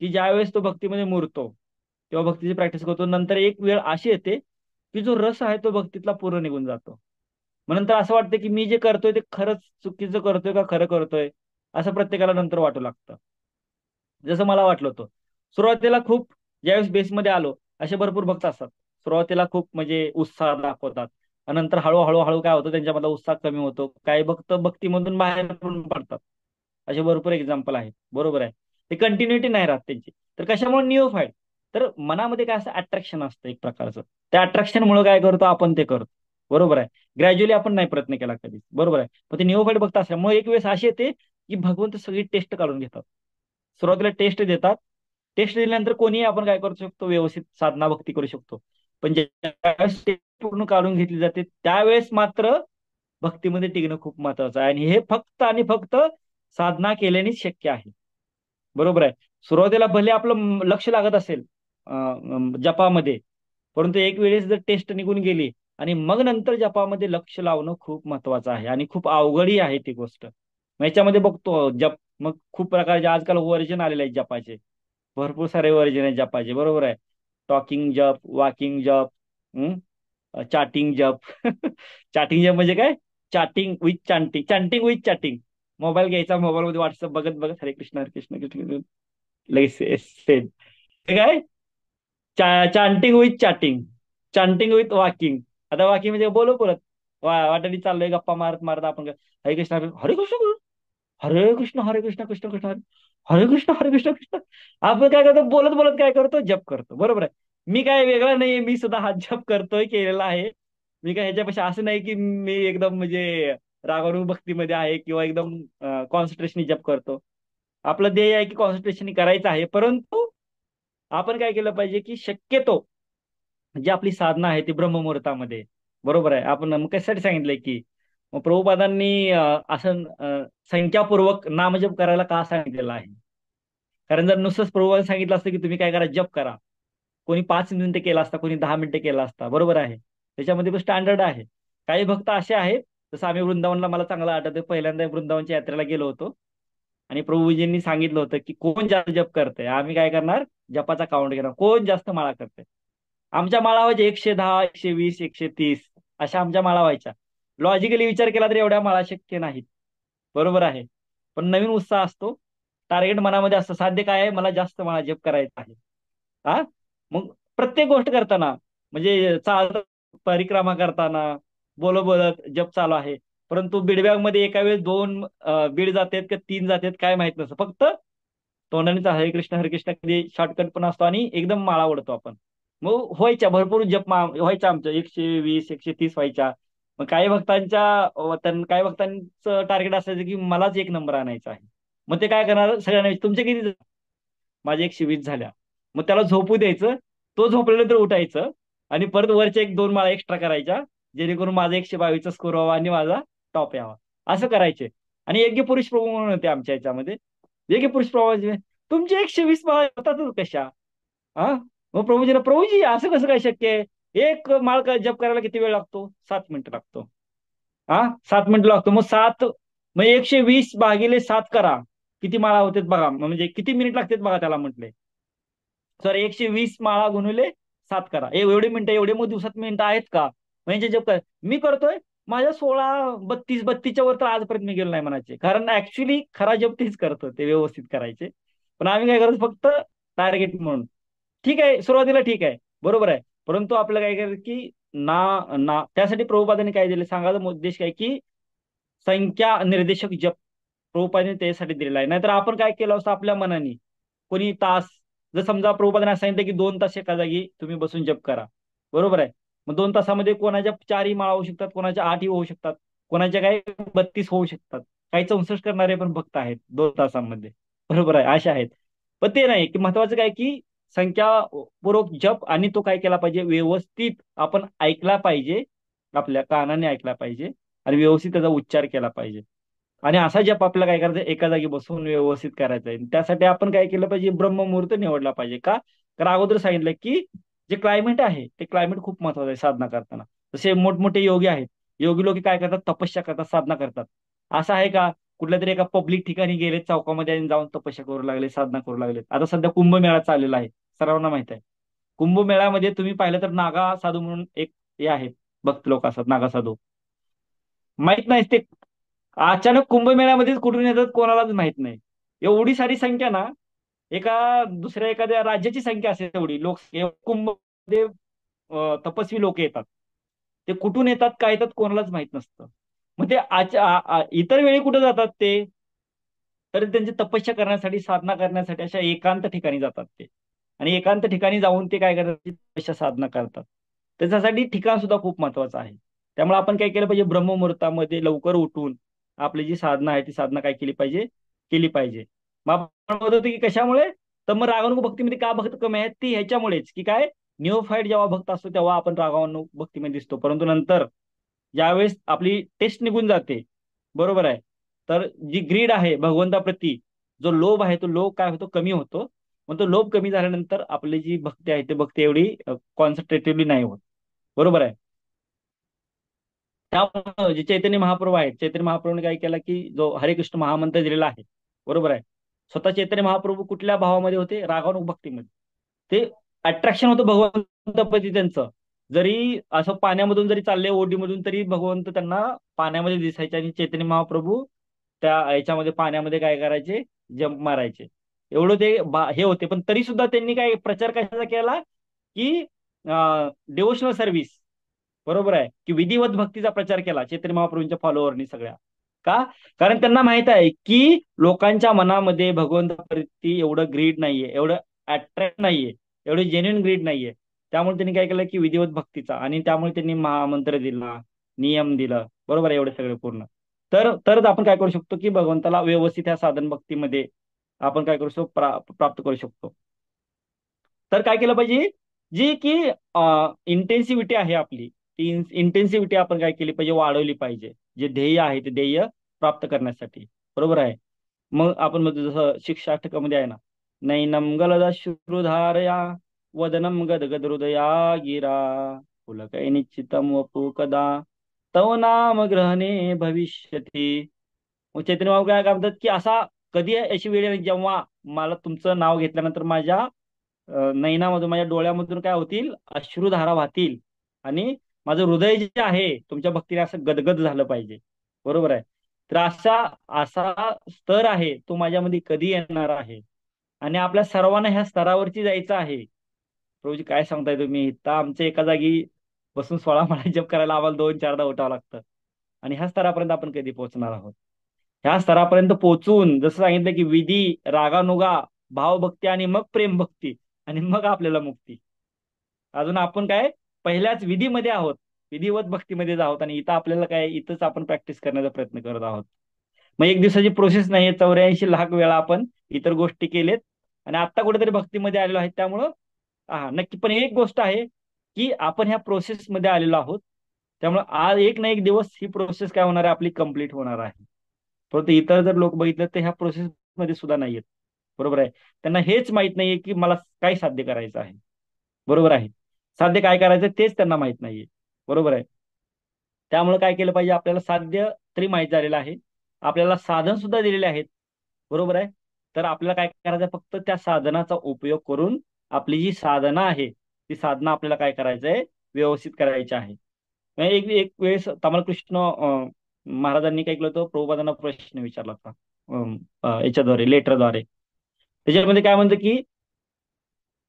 की ज्यावेळेस तो भक्तीमध्ये मुरतो तेव्हा भक्तीची प्रॅक्टिस करतो, नंतर एक वेळ अशी येते की जो रस आहे तो भक्तीतला पूर्ण निघून जातो. मग नंतर असं वाटतं की मी जे करतोय ते खरंच चुकीचं करतोय का खरं करतोय, असं प्रत्येकाला नंतर वाटू लागतं. जसं मला वाटलं होतं. सुरुवातीला खूप, ज्यावेळेस बेसमध्ये आलो, असे भरपूर भक्त असतात. सुरुवातीला खूप म्हणजे उत्साह दाखवतात. आणि नंतर हळूहळू हळू काय होतं त्यांच्यामधला उत्साह कमी होतो, काही भक्त भक्तीमधून बाहेर पण पडतात. असे भरपूर एक्झाम्पल आहेत, बरोबर आहे. ते कंटिन्युटी नाही राहत त्यांची. तर कशामुळे निओफाईट, तर मनामध्ये काय असं अट्रॅक्शन असतं एक प्रकारचं. त्या अट्रॅक्शनमुळे काय करतो आपण ते करतो, बरोबर आहे. ग्रॅज्युअली आपण नाही प्रयत्न केला कधी, बरोबर आहे. पण ते निओफाईट भक्त असल्यामुळे एक वेळेस अशी येते की भगवंत सगळी टेस्ट काढून घेतात. सुरुवातीला टेस्ट देतात. टेस्ट दिल्यानंतर कोणीही आपण काय करू शकतो, व्यवस्थित साधना भक्ती करू शकतो. पण ज्यावेळेस टेस्ट पूर्ण काढून घेतली जाते त्यावेळेस मात्र भक्तीमध्ये टिकणं खूप महत्वाचं आहे. आणि हे फक्त आणि फक्त साधना केल्यानेच शक्य आहे, बरोबर आहे. सुरुवातीला भले आपलं लक्ष लागत असेल जपामध्ये, परंतु एक वेळेस जर टेस्ट निघून गेली आणि मग नंतर जपामध्ये लक्ष लावणं खूप महत्वाचं आहे आणि खूप अवघडही आहे ती गोष्ट. मग याच्यामध्ये बघतो जप, मग खूप प्रकारचे आजकाल वर्जन आलेले आहेत जपाचे. भरपूर सारे वर्जन आहेत जपाचे, बरोबर आहे. टॉकिंग जप, वॉकिंग जप, चाटिंग जप. चाटिंग जप म्हणजे काय? Chatting with chanting, chanting with chatting. Mobile घ्यायचा, मोबाईलमध्ये व्हॉट्सअप बघत बघत हरे कृष्ण हरे कृष्ण कृष्ण कृष्ण, लगेच सेम. हे काय? Chanting with chatting, chanting with walking. आता वॉकिंग म्हणजे बोलत बोलत वाटेने चाललोय, गप्पा मारत मारत आपण हरे कृष्ण हरे कृष्ण, हरे कृष्ण हरे कृष्ण कृष्ण कृष्ण हरे, हरे कृष्ण हरे कृष्ण कृष्ण. आपण काय करतो, बोलत बोलत काय करतो, जप करतो, बरोबर आहे. मी काय वेगळा नाहीये, मी सुद्धा हा जप करतोय, केलेला आहे. मी काय ह्याच्यापेक्षा असं नाही की मी एकदम म्हणजे रागावून भक्तीमध्ये आहे किंवा एकदम कॉन्सन्ट्रेशन जप करतो. आपलं ध्येय आहे की कॉन्सन्ट्रेशन करायचं आहे, परंतु आपण काय केलं पाहिजे की शक्यतो जी आपली साधना आहे ती ब्रह्ममुहूर्तामध्ये, बरोबर आहे. आपण मग कशासाठी सांगितलंय की मग प्रभुपादांनी असं संख्यापूर्वक नामजप करायला का सांगितलेलं आहे? कारण जर नुसतंच प्रभुपादांनी सांगितलं असतं की तुम्ही काय करा, जप करा, कोणी 5 मिनिटं केला असता, कोणी 10 मिनिटं केला असता, बरोबर आहे. त्याच्यामध्ये पण स्टँडर्ड आहे. काही भक्त असे आहेत, जसं आम्ही वृंदावनला, मला चांगलं आठवतं पहिल्यांदा वृंदावनच्या यात्रेला गेलो होतो आणि प्रभूजींनी सांगितलं होतं की कोण जास्त जप करतंय, आम्ही काय करणार, जपाचा काउंट घेणार, कोण जास्त माळा करतंय. आमच्या माळा व्हायच्या 110, 120, 130 अशा आमच्या माळा व्हायच्या. लॉजिकली विचार केला तर एवढ्या माळा शक्य नाहीत, बरोबर आहे. पण नवीन उत्साह असतो, टार्गेट मनामध्ये असतं, साध्य काय आहे, मला जास्त माळा जप करायचा आहे. हा, मग प्रत्येक गोष्ट करताना म्हणजे चालत, परिक्रमा करताना, बोलत बोलत जप चालू आहे. परंतु बीडबॅग एका वेळेस दोन बीड जातात का तीन जातात काय माहित नसतं, फक्त तोंडानेच हरे कृष्ण कधी शॉर्टकट पण असतो आणि एकदम माळा ओढतो आपण. मग व्हायच्या भरपूर जप व्हायच्या आमच्या 120 130 व्हायच्या. मग काही भक्तांच्या काही भक्तांचं टार्गेट असायचं की मलाच एक नंबर आणायचा आहे. मग ते काय करणार, सगळ्यांना तुमचे किती माझे 120 झाल्या. मग त्याला झोपू द्यायचं, तो झोपलेलं तर उठायचं आणि परत वरच्या एक दोन माळा एक्स्ट्रा करायच्या, जेणेकरून माझा 122चा स्कोर व्हावा आणि माझा टॉप यावा. असं करायचे. आणि यज्ञ पुरुष प्रभू म्हणून होते आमच्या याच्यामध्ये. यज्ञ पुरुष प्रभू, तुमचे 120 माळा होतातच कशा? हा, मग प्रभूजीला, प्रभूजी असं कसं काय शक्य आहे? एक माळ जप करायला किती वेळ लागतो? 7 मिनिटं लागतो. हा, 7 मिनिटं लागतो. मग मग 120 भागिले 7 करा, किती माळा होते बघा, म्हणजे किती मिनिट लागतात बघा त्याला म्हटले. सर 120 माळा गुणिले 7 करा, एवढे मिनिटं, एवढे मग दिवसात मिनिटं आहेत का? म्हणजे जप कर मी करतोय माझ्या 16 32 32च्या वर तर आजपर्यंत मी गेलो नाही म्हणायचे, कारण ऍक्च्युली खरा जप तेच करतो, ते व्यवस्थित करायचे. पण आम्ही काय करतो, फक्त टार्गेट म्हणून. ठीक आहे, सुरुवातीला ठीक आहे, बरोबर आहे. परंतु आपलं काय करायचं की ना ना त्यासाठी प्रभुपादांनी काय दिले, सांगायचा उद्देश काय की संख्या निर्देशक जप प्रभुपादांनी त्यासाठी दिलेला आहे. नाहीतर आपण काय केलं असतं आपल्या मनाने, कोणी तास, जर समजा प्रभुपादांनी असं सांगितलं की 2 तास एका जागी तुम्ही बसून जप करा, बरोबर आहे. मग 2 तासामध्ये कोणाच्या 4ही माळा होऊ शकतात, कोणाच्या 8ही होऊ शकतात, कोणाच्या काही 32 होऊ शकतात. काही 64 करणारे पण भक्त आहेत 2 तासांमध्ये, बरोबर आहे, असे आहेत. पण ते नाही की महत्वाचं काय की संख्यापूर्वक जप, आणि तो काय केला पाहिजे, व्यवस्थित आपण ऐकला पाहिजे, आपल्या कानाने ऐकला पाहिजे आणि व्यवस्थित त्याचा उच्चार केला पाहिजे. आणि असा जप आपल्याला काय करायचं, एका जागी बसून व्यवस्थित करायचा आहे. त्यासाठी आपण काय केलं पाहिजे, ब्रह्ममुहूर्त निवडला पाहिजे. का? कारण अगोदर सांगितलं की जे क्लायमेट आहे ते क्लायमेट खूप महत्वाचं आहे साधना करताना. जसे मोठमोठे योगी आहेत, योगी लोक काय करतात, तपस्या करतात, साधना करतात. असं आहे का, कुठल्या तरी एका पब्लिक ठिकाणी गेले, चौकामध्ये आणि जाऊन तपस्या करू लागले, साधना करू लागले. आता सध्या कुंभमेळा चाललेला आहे, सर्वांना माहित आहे. कुंभमेळ्यामध्ये तुम्ही पाहिलं तर नागा साधू म्हणून एक हे आहेत, भक्त लोक असतात नागा साधू. माहित नाही ते अचानक कुंभमेळ्यामध्येच कुठून येतात कोणालाच माहित नाही. एवढी सारी संख्या ना, दुसऱ्या एखाद्या राज्याची संख्या असेल तेवढी लोक कुंभमध्ये तपस्वी लोक येतात. ते कुठून येतात काय येतात कोणालाच माहित नसतं. मग ते इतर वेळी कुठे जातात ते, तर त्यांची तपस्या करण्यासाठी, साधना करण्यासाठी अशा एकांत ठिकाणी जातात ते. आणि एकांत ठिकाणी जाऊन ते काय करतात, तपस्या साधना करतात. त्याच्यासाठी ठिकाण सुद्धा खूप महत्वाचं आहे. त्यामुळे आपण काय केलं पाहिजे, ब्रह्ममुहूर्तामध्ये लवकर उठून आपली जी साधना आहे ती साधना काय केली पाहिजे, केली पाहिजे. मग आपण म्हणत होतो की कशामुळे, तर मग रागानुग भक्तीमध्ये का भक्त कमी आहेत, ती ह्याच्यामुळेच की काय, निओफाईट जेव्हा भक्त असतो तेव्हा आपण रागानुग भक्तीमध्ये दिसतो, परंतु नंतर ज्यावेळेस आपली टेस्ट निघून जाते, बरोबर आहे, तर जी ग्रीड आहे भगवंताप्रती, जो लोभ आहे तो लोभ काय होतो, कमी होतो. मग तो लोभ कमी झाल्यानंतर आपली जी भक्ती आहे ते भक्ती एवढी कॉन्सन्ट्रेटिव्हली नाही होत, बरोबर आहे. त्यामुळे जे चैतन्य महाप्रभू आहेत, चैतन्य महाप्रभूने काय केलं की जो हरे कृष्ण महामंत्र दिलेला आहे, बरोबर आहे, स्वतः चैतन्य महाप्रभू कुठल्या भावामध्ये होते, रागानुग भक्तीमध्ये. ते अट्रॅक्शन होतं भगवंताप्रती त्यांचं. जरी असं पाण्यामधून जरी चालले ओढीमधून तरी भगवंत त्यांना पाण्यामध्ये दिसायचे, आणि चैतन्य महाप्रभू त्या याच्यामध्ये पाण्यामध्ये काय करायचे, जंप मारायचे. एवढं ते हे होते. पण तरी सुद्धा त्यांनी काय प्रचार कशाचा केला की डिवोशनल सर्व्हिस, बरोबर आहे, की विधिवत भक्तीचा प्रचार केला चैतन्य महाप्रभूंच्या फॉलोअरनी सगळ्या. का, कारण त्यांना माहित आहे की लोकांच्या मनामध्ये भगवंताप्रती एवढं ग्रीड नाहीये, एवढं अट्रॅक्ट नाहीये, एवढे जेन्युइन ग्रीड नाहीये. त्यामुळे त्यांनी काय केलं की विधिवत भक्तीचा, आणि त्यामुळे त्यांनी महामंत्र दिला, नियम दिला, बरोबर आहे, एवढे सगळे पूर्ण. तरच आपण काय करू शकतो की भगवंताला व्यवस्थित ह्या साधन भक्तीमध्ये आपण काय करू शकतो, प्राप्त करू शकतो. तर काय केलं पाहिजे, जी की इंटेन्सिव्हिटी आहे आपली, ती इंटेन्सिव्हिटी आपण काय केली पाहिजे, वाढवली पाहिजे. जे ध्येय आहे ते ध्येय प्राप्त करण्यासाठी, बरोबर आहे. मग आपण म्हणतो जसं शिक्षाष्टकामध्ये आहे ना, नैनम गलदश्रुधारया वदनम गदगद हृदया गिरा पुलकै निश्चितम वपु कदा तव नाम ग्रहणे भविष्यती. मग चैतन्य बाबा काय म्हणतात की असा कधी अशी वेळ येईल जेव्हा मला तुमचं नाव घेतल्यानंतर माझ्या नयनामधून, माझ्या डोळ्यामधून काय होतील, अश्रुधारा वाहतील, आणि माझं हृदय जे आहे तुमच्या भक्तीने असं गदगद झालं पाहिजे, बरोबर आहे. तर असा असा स्तर आहे तो माझ्यामध्ये कधी येणार आहे, आणि आपल्या सर्वांना ह्या स्तरावरती जायचं आहे. प्रभूजी काय सांगताय तुम्ही, तर आमच्या एका जागी बसून 16 माळा जप करायला आम्हाला 2-4दा उठावं लागतं, आणि ह्या स्तरापर्यंत आपण कधी पोहोचणार आहोत. ह्या स्तरापर्यंत पोहोचून जसं सांगितलं की विधी, रागानुगा, भावभक्ती, आणि मग प्रेमभक्ती, आणि मग आपल्याला मुक्ती. अजून आपण काय पहिल्याच विधीमध्ये आहोत, विधिवत भक्तीमध्येच आहोत, आणि इथं आपल्याला काय, इथंच आपण प्रॅक्टिस करण्याचा प्रयत्न करत आहोत. मग एक दिवसाची प्रोसेस नाही, 84 लाख वेळा आपण इतर गोष्टी केलेत, आणि आता कुठेतरी भक्तीमध्ये आलेलो आहे. त्यामुळं हा नक्की, पण एक गोष्ट आहे की आपण ह्या प्रोसेसमध्ये आलेलो आहोत. त्यामुळे आज एक ना एक दिवस ही प्रोसेस काय होणार आहे, आपली कम्प्लीट होणार आहे. परंतु इतर जर लोक बघितलं तर ह्या प्रोसेसमध्ये सुद्धा नाहीयेत, बरोबर आहे. त्यांना हेच माहित नाहीये की मला काय साध्य करायचं आहे, बरोबर आहे. साध्य काय करायचं तेच त्यांना माहित नाहीये, बरोबर आहे. त्यामुळे काय केलं पाहिजे, आपल्याला साध्य तरी माहित झालेलं आहे, आपल्याला साधन सुद्धा दिलेले आहेत, बरोबर आहे. तर आपल्याला काय करायचं, फक्त त्या साधनाचा उपयोग करून आपली जी साधना आहे ती साधना आपल्याला काय करायचंय, व्यवस्थित करायची आहे. म्हणजे एक एक वेळेस तामलकृष्ण महाराजांनी काय केलं होतं, प्रभुपादांना प्रश्न विचारला होता याच्याद्वारे, लेटरद्वारे. त्याच्यामध्ये काय म्हणतं की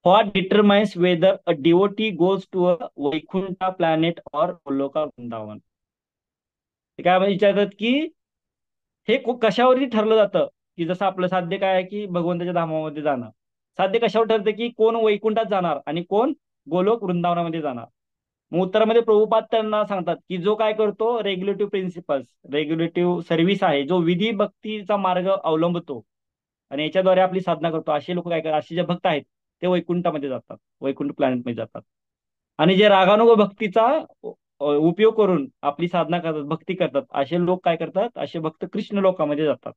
what determines whether a devotee goes to a Vaikuntha planet or Goloka Vrindavan. ते काय विचारतात की हे कशावरती ठरलं जातं, की जसं आपलं साध्य काय आहे की भगवंताच्या धामामध्ये जाणं. साध्य कशावर ठरतं की कोण वैकुंठात जाणार आणि कोण गोलोक वृंदावनामध्ये जाणार. मग उत्तरामध्ये प्रभुपाद त्यांना सांगतात की जो काय करतो रेग्युलेटिव्ह प्रिन्सिपल्स, रेग्युलेटिव्ह सर्व्हिस आहे, जो विधी भक्तीचा मार्ग अवलंबतो आणि याच्याद्वारे आपली साधना करतो, असे लोक काय करतात, असे जे भक्त आहेत ते वैकुंठामध्ये जातात, वैकुंठ प्लॅनेटमध्ये जातात. आणि जे रागानुग भक्तीचा उपयोग करून आपली साधना करतात, भक्ती करतात, असे लोक काय करतात, असे भक्त कृष्ण लोकांमध्ये जातात.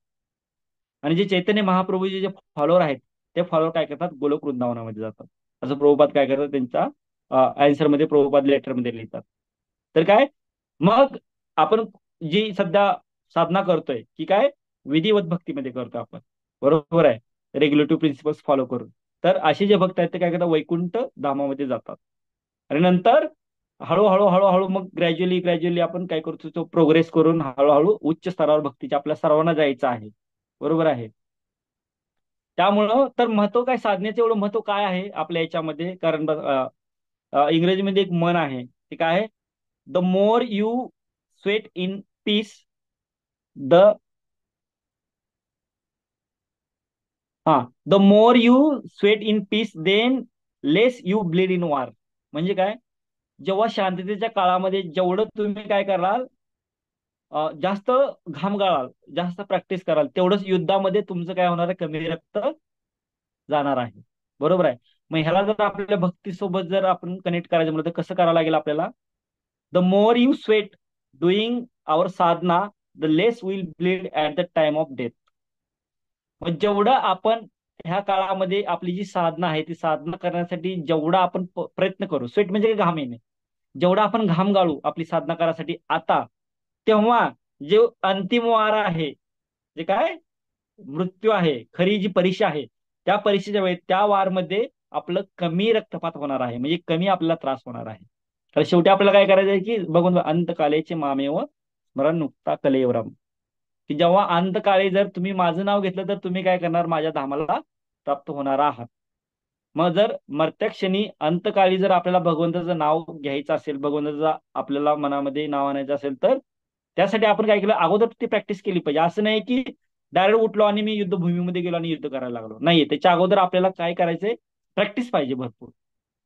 आणि जे चैतन्य महाप्रभूचे जे फॉलोअर आहेत ते फॉलोअर काय करतात, गोलोक वृंदावनामध्ये जातात. असं प्रभुपाद काय करतात, त्यांच्या आन्सरमध्ये प्रभुपाद लेटरमध्ये लिहितात. तर काय, मग आपण जी सध्या साधना करतोय की काय, विधिवत भक्तीमध्ये करतो आपण, बरोबर आहे, रेग्युलेटिव्ह प्रिन्सिपल्स फॉलो करून. तर असे जे भक्त आहेत ते काय करतात, वैकुंठ धामामध्ये जातात. आणि नंतर हळूहळू हळूहळू मग ग्रॅज्युअली आपण काय करतो, तो प्रोग्रेस करून हळूहळू उच्च स्तरावर भक्तीच्या आपल्या सर्वांना जायचं आहे, बरोबर आहे. त्यामुळं तर महत्व काय, साधनेचं एवढं महत्व काय आहे आपल्या याच्यामध्ये, कारण इंग्रजीमध्ये एक म्हण आहे, ते काय आहे, the more you sweat in peace the हा the more you sweat in peace then less you bleed in war. म्हणजे काय, जेव्हा शांततेच्या काळामध्ये जेवढं तुम्ही काय कराल, जास्त घाम गाळाल, जास्त प्रॅक्टिस कराल, तेवढंच युद्धामध्ये तुमचं काय होणार आहे, कमी रक्त जाणार आहे. बरोबर आहे. मग ह्याला जर आपल्याला भक्तीसोबत जर आपण कनेक्ट करायचं म्हटलं तर कसं करावं लागेल आपल्याला? The more you sweat doing our sadhana the less will bleed at the time of death. मग जेवढं आपण ह्या काळामध्ये आपली जी साधना आहे ती साधना करण्यासाठी जेवढा आपण प्रयत्न करू, स्वेट म्हणजे घाम येणे, जेवढा आपण घाम गाळू आपली साधना करायसाठी आता, तेव्हा जे अंतिम वार आहे, जे काय मृत्यू आहे, खरी जी परीक्षा आहे, त्या परीक्षेच्या वेळी त्या वारमध्ये आपलं कमी रक्तपात होणार आहे, म्हणजे कमी आपल्याला त्रास होणार आहे. तर शेवटी आपल्याला काय करायचं आहे की बघून अंतकालेचे मामेव स्मरण नुकता कलेवरम, की जेव्हा अंतकाळी जर तुम्ही माझं नाव घेतलं तर तुम्ही काय करणार, माझ्या धामाला प्राप्त होणार आहात. मग जर मर्त्यक्षणी अंतकाळी जर आपल्याला भगवंताचं नाव घ्यायचं असेल, भगवंताचं आपल्याला मनामध्ये नाव आणायचं असेल, तर त्यासाठी आपण काय केलं, अगोदर ती प्रॅक्टिस केली पाहिजे. असं नाही की डायरेक्ट उठलो आणि मी युद्धभूमीमध्ये गेलो आणि युद्ध करायला लागलो. नाही, त्याच्या अगोदर आपल्याला काय करायचंय, प्रॅक्टिस पाहिजे भरपूर.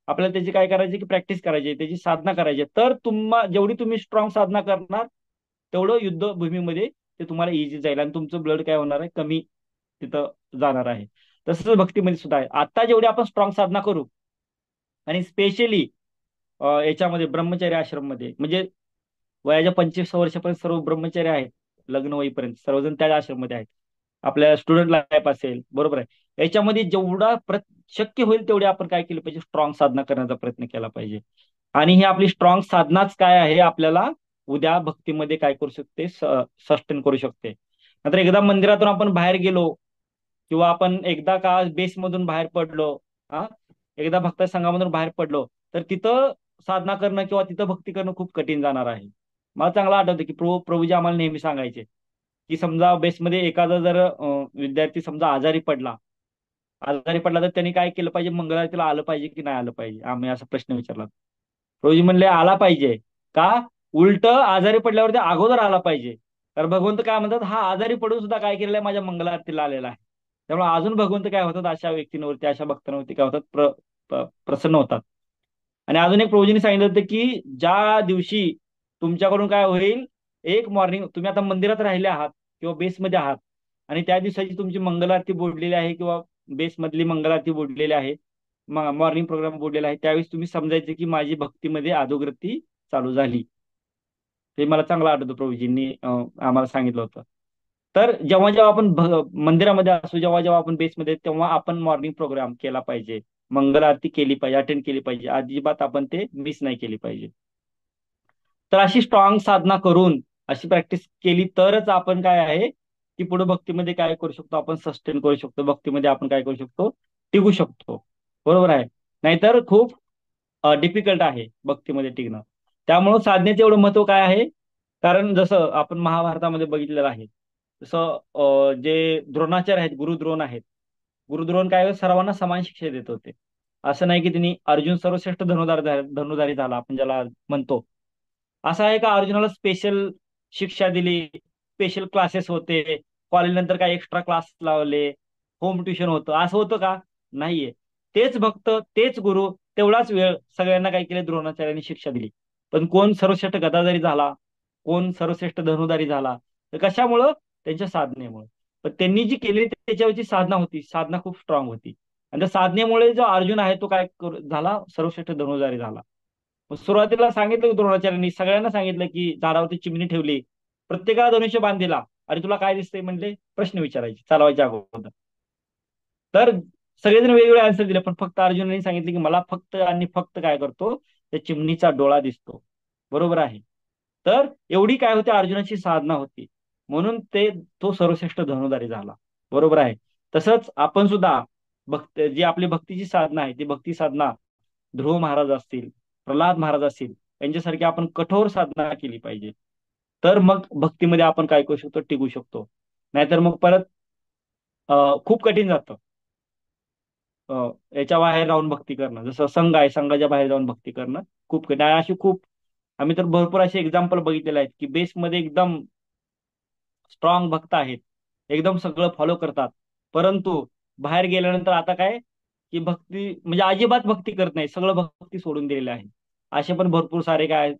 आपल्याला त्याची काय करायची की प्रॅक्टिस करायची, त्याची साधना करायची. तर जेवढी तुम्ही स्ट्रॉंग साधना करणार, तेवढं युद्धभूमीमध्ये ते तुम्हाला इझी जाईल आणि तुमचं ब्लड काय होणार आहे, कमी तिथं जाणार आहे. तसंच भक्तीमध्ये सुद्धा आहे. आता जेवढी आपण स्ट्रॉंग साधना करू, आणि स्पेशली याच्यामध्ये ब्रह्मचर्य आश्रम मध्ये, म्हणजे वयाच्या 25 वर्षापर्यंत सर्व ब्रह्मचर्य आहेत, लग्न होईपर्यंत सर्वजण त्या आश्रम मध्ये आहेत. आपल्या स्टुडंट लाईफ असेल, बरोबर आहे, याच्यामध्ये जेवढा शक्य होईल तेवढे आपण काय केलं पाहिजे, स्ट्रॉंग साधना करण्याचा प्रयत्न केला पाहिजे. आणि ही आपली स्ट्रॉंग साधनाच काय आहे, आपल्याला उद्या भक्तीमध्ये काय करू शकते, सस्टेन करू शकते. नंतर एकदा मंदिरातून आपण बाहेर गेलो, किंवा आपण एकदा का बेसमधून बाहेर पडलो, हा एकदा भक्त संघामधून बाहेर पडलो, तर तिथं साधना करणं किंवा तिथं भक्ती करणं खूप कठीण जाणार आहे. मला चांगलं आठवतं की प्रभूजी आम्हाला नेहमी सांगायचे की समजा बेसमध्ये एखादा जर विद्यार्थी समजा आजारी पडला तर त्यांनी काय केलं पाहिजे, मंगळारतीला आलं पाहिजे की नाही आलं पाहिजे, आम्ही असा प्रश्न विचारला. प्रभूजी म्हणले आला पाहिजे. का? उलट आजारी पडल्यावर ते अगोदर आला पाहिजे. तर भगवंत काय म्हणतात, हा आजारी पडून सुद्धा काय केलेलं आहे, माझ्या मंगलारतीला आलेला आहे. त्यामुळे अजून भगवंत काय होतात, अशा व्यक्तींवरती, अशा भक्तांवरती काय होतात, प्रसन्न होतात. आणि अजून एक प्रभूजींनी सांगितलं होतं की ज्या दिवशी तुमच्याकडून काय होईल, एक मॉर्निंग तुम्ही आता मंदिरात राहिले आहात किंवा बेसमध्ये आहात, आणि त्या दिवसाची तुमची मंगल आरती बोललेली आहे किंवा बेसमधली मंगल आरती बोललेली आहे, मॉर्निंग प्रोग्राम बोललेला आहे, त्यावेळेस तुम्ही समजायचे की माझी भक्तीमध्ये अधोगती चालू झाली. ते मला चांगलं आठवतं, प्रभूजींनी आम्हाला सांगितलं होतं. तर जेव्हा जेव्हा आपण मंदिरामध्ये असू, जेव्हा जेव्हा आपण बेसमध्ये, तेव्हा आपण मॉर्निंग प्रोग्राम केला पाहिजे, मंगल आरती केली पाहिजे, अटेंड केली पाहिजे, अजिबात आपण ते मिस नाही केली पाहिजे. तर अशी स्ट्रॉंग साधना करून, अशी प्रॅक्टिस केली तरच आपण काय आहे की पुढे भक्तीमध्ये काय करू शकतो, आपण सस्टेन करू शकतो, भक्तीमध्ये आपण काय करू शकतो, टिकू शकतो. बरोबर आहे. नाहीतर खूप डिफिकल्ट आहे भक्तीमध्ये टिकणं. त्यामुळं साधनेचं एवढं महत्व काय आहे, कारण जसं आपण महाभारतामध्ये बघितलेलं आहे, तसं जे द्रोणाचार्य आहेत, गुरुद्रोण आहेत, गुरुद्रोण काय सर्वांना समान शिक्षा देत होते. असं नाही की त्यांनी अर्जुन सर्वश्रेष्ठ धनुर्धारी झाला आपण ज्याला म्हणतो, असं आहे का अर्जुनाला स्पेशल शिक्षा दिली, स्पेशल क्लासेस होते, कॉलेज नंतर काय एक्स्ट्रा क्लास लावले, होम ट्युशन होतं, असं होतं का? नाहीये. तेच भक्त, तेच गुरु, तेवढाच वेळ सगळ्यांना काय केले, द्रोणाचार्यांनी शिक्षा दिली. पण कोण सर्वश्रेष्ठ गदाधारी झाला, कोण सर्वश्रेष्ठ धनुधारी झाला, तर कशामुळं? त्यांच्या साधनेमुळे. पण त्यांनी जी केली त्याच्यावरची साधना होती, साधना खूप स्ट्रॉंग होती, आणि त्या साधनेमुळे जो अर्जुन आहे तो काय झाला, सर्वश्रेष्ठ धनुधारी झाला. मग सुरुवातीला सांगितलं की द्रोणाचार्यांनी सगळ्यांना सांगितलं की झाडावरती चिमणी ठेवली, प्रत्येकाला धनुष्य बांध दिला, आणि तुला काय दिसतंय म्हणले, प्रश्न विचारायचे चालवायच्या अगोदर. तर सगळेजण वेगवेगळे आन्सर दिले, पण फक्त अर्जुनाने सांगितले की मला फक्त आणि फक्त काय करतो, त्या चिमणीचा डोळा दिसतो. बरोबर आहे. तर एवढी काय होती, अर्जुनाची साधना होती, म्हणून तो सर्वश्रेष्ठ धनुधारी झाला. बरोबर आहे. तसंच आपण सुद्धा जी आपली भक्तीची साधना आहे, ती भक्ती साधना ध्रुव महाराज असतील, प्रल्हाद महाराज असतील, यांच्यासारखी आपण कठोर साधना केली पाहिजे. तर मग भक्तीमध्ये आपण काय करू शकतो, टिकू शकतो. नाहीतर मग परत खूप कठीण जातं याच्या बाहेर राहून भक्ती करणं. जसं संघ आहे, संघाच्या बाहेर जाऊन भक्ती करणं खूप कठीण आहे. अशी खूप आम्ही तर भरपूर असे एक्झाम्पल बघितलेले आहेत की बेसमध्ये एकदम स्ट्रॉंग भक्त आहेत, एकदम सगळं फॉलो करतात, परंतु बाहेर गेल्यानंतर आता काय, की भक्ती म्हणजे अजिबात भक्ती करत नाही, सगळं भक्ती सोडून दिलेलं आहे. असे पण भरपूर सारे काय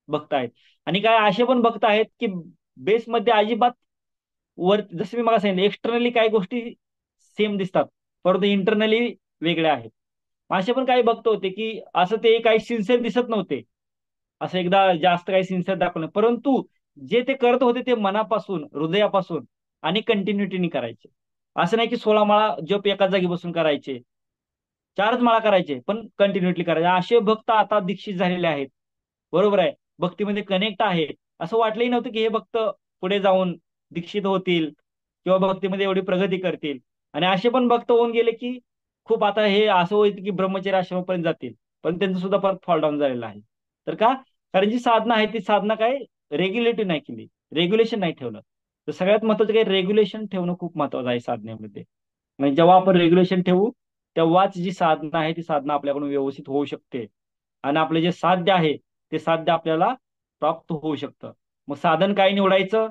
भक्त आहेत. आणि काय असे पण भक्त आहेत की बेसमध्ये अजिबात वर, जसं मी मला सांगितलं, एक्सटर्नली काही गोष्टी सेम दिसतात, परंतु इंटरनली वेगळ्या आहेत. असे पण काही भक्त होते की असं ते काही सिन्सिअर दिसत नव्हते, असं एकदा जास्त काही सिन्सिअर दाखवलं, परंतु जे ते करत होते ते मनापासून, हृदयापासून आणि कंटिन्युटीने करायचे. असं नाही की 16 माळा जप एकाच जागी बसून करायचे, 4च माळा करायचे पण कंटिन्युटली करायचे. असे भक्त आता दीक्षित झालेले आहेत. बरोबर आहे, भक्तीमध्ये कनेक्ट आहे. असं वाटलंही नव्हतं की हे भक्त पुढे जाऊन दीक्षित होतील किंवा भक्तीमध्ये एवढी प्रगती करतील. आणि असे पण भक्त होऊन गेले की खूप, आता हे असं होईल की ब्रह्मचर्य आश्रमापर्यंत जातील, पण त्यांचं सुद्धा परत फॉल डाऊन झालेलं आहे. तर का? कारण जी साधना आहे ती साधना काय रेग्युलेटिव्ह नाही केली, रेग्युलेशन नाही ठेवलं. तर सगळ्यात महत्वाचं काय, रेग्युलेशन ठेवणं खूप महत्वाचं आहे साधनेमध्ये. म्हणजे जेव्हा आपण रेग्युलेशन ठेवू, तेव्हाच जी साधना आहे ती साधना आपल्याकडून व्यवस्थित होऊ शकते. आणि आपले जे साध्य आहे ते साध्य आपल्याला प्राप्त होऊ शकतं. मग साधन काय निवडायचं,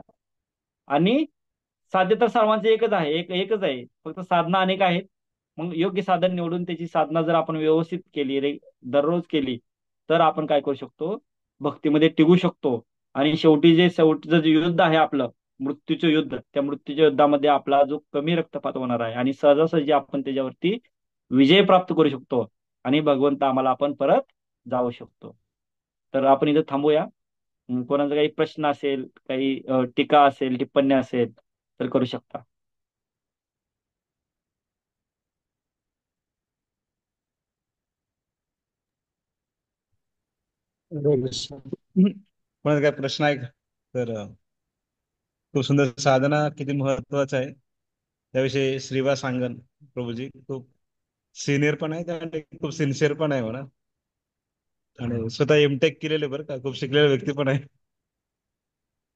आणि साध्य तर सर्वांचं एकच आहे, एकच आहे, फक्त साधना अनेक आहेत. मग योग्य साधन निवडून त्याची साधना जर आपण व्यवस्थित केली, दररोज केली, तर आपण काय करू शकतो, भक्तीमध्ये टिकू शकतो. आणि शेवटी जे शेवटचं जे युद्ध आहे आपलं, मृत्यूचं युद्ध, त्या मृत्यूच्या युद्धामध्ये आपला जो कमी रक्तपात होणार आहे आणि सहजासहजी आपण त्याच्यावरती विजय प्राप्त करू शकतो. आणि भगवंत आम्हाला आपण परत जाऊ शकतो. तर आपण इथं थांबूया. कोणाचा काही प्रश्न असेल, काही टीका असेल, टिप्पणी असेल, तर करू शकता. कोणाचा काय प्रश्न आहे का? तर खूप सुंदर साधना किती महत्वाचं आहे त्याविषयी श्रीवा सांगन प्रभूजी. खूप सिनियर पण आहेत आणि खूप सिन्सिअर पण आहे म्हणा. आणि स्वतः एमटेक केलेले बरं का, खूप शिकलेला व्यक्ती पण आहे.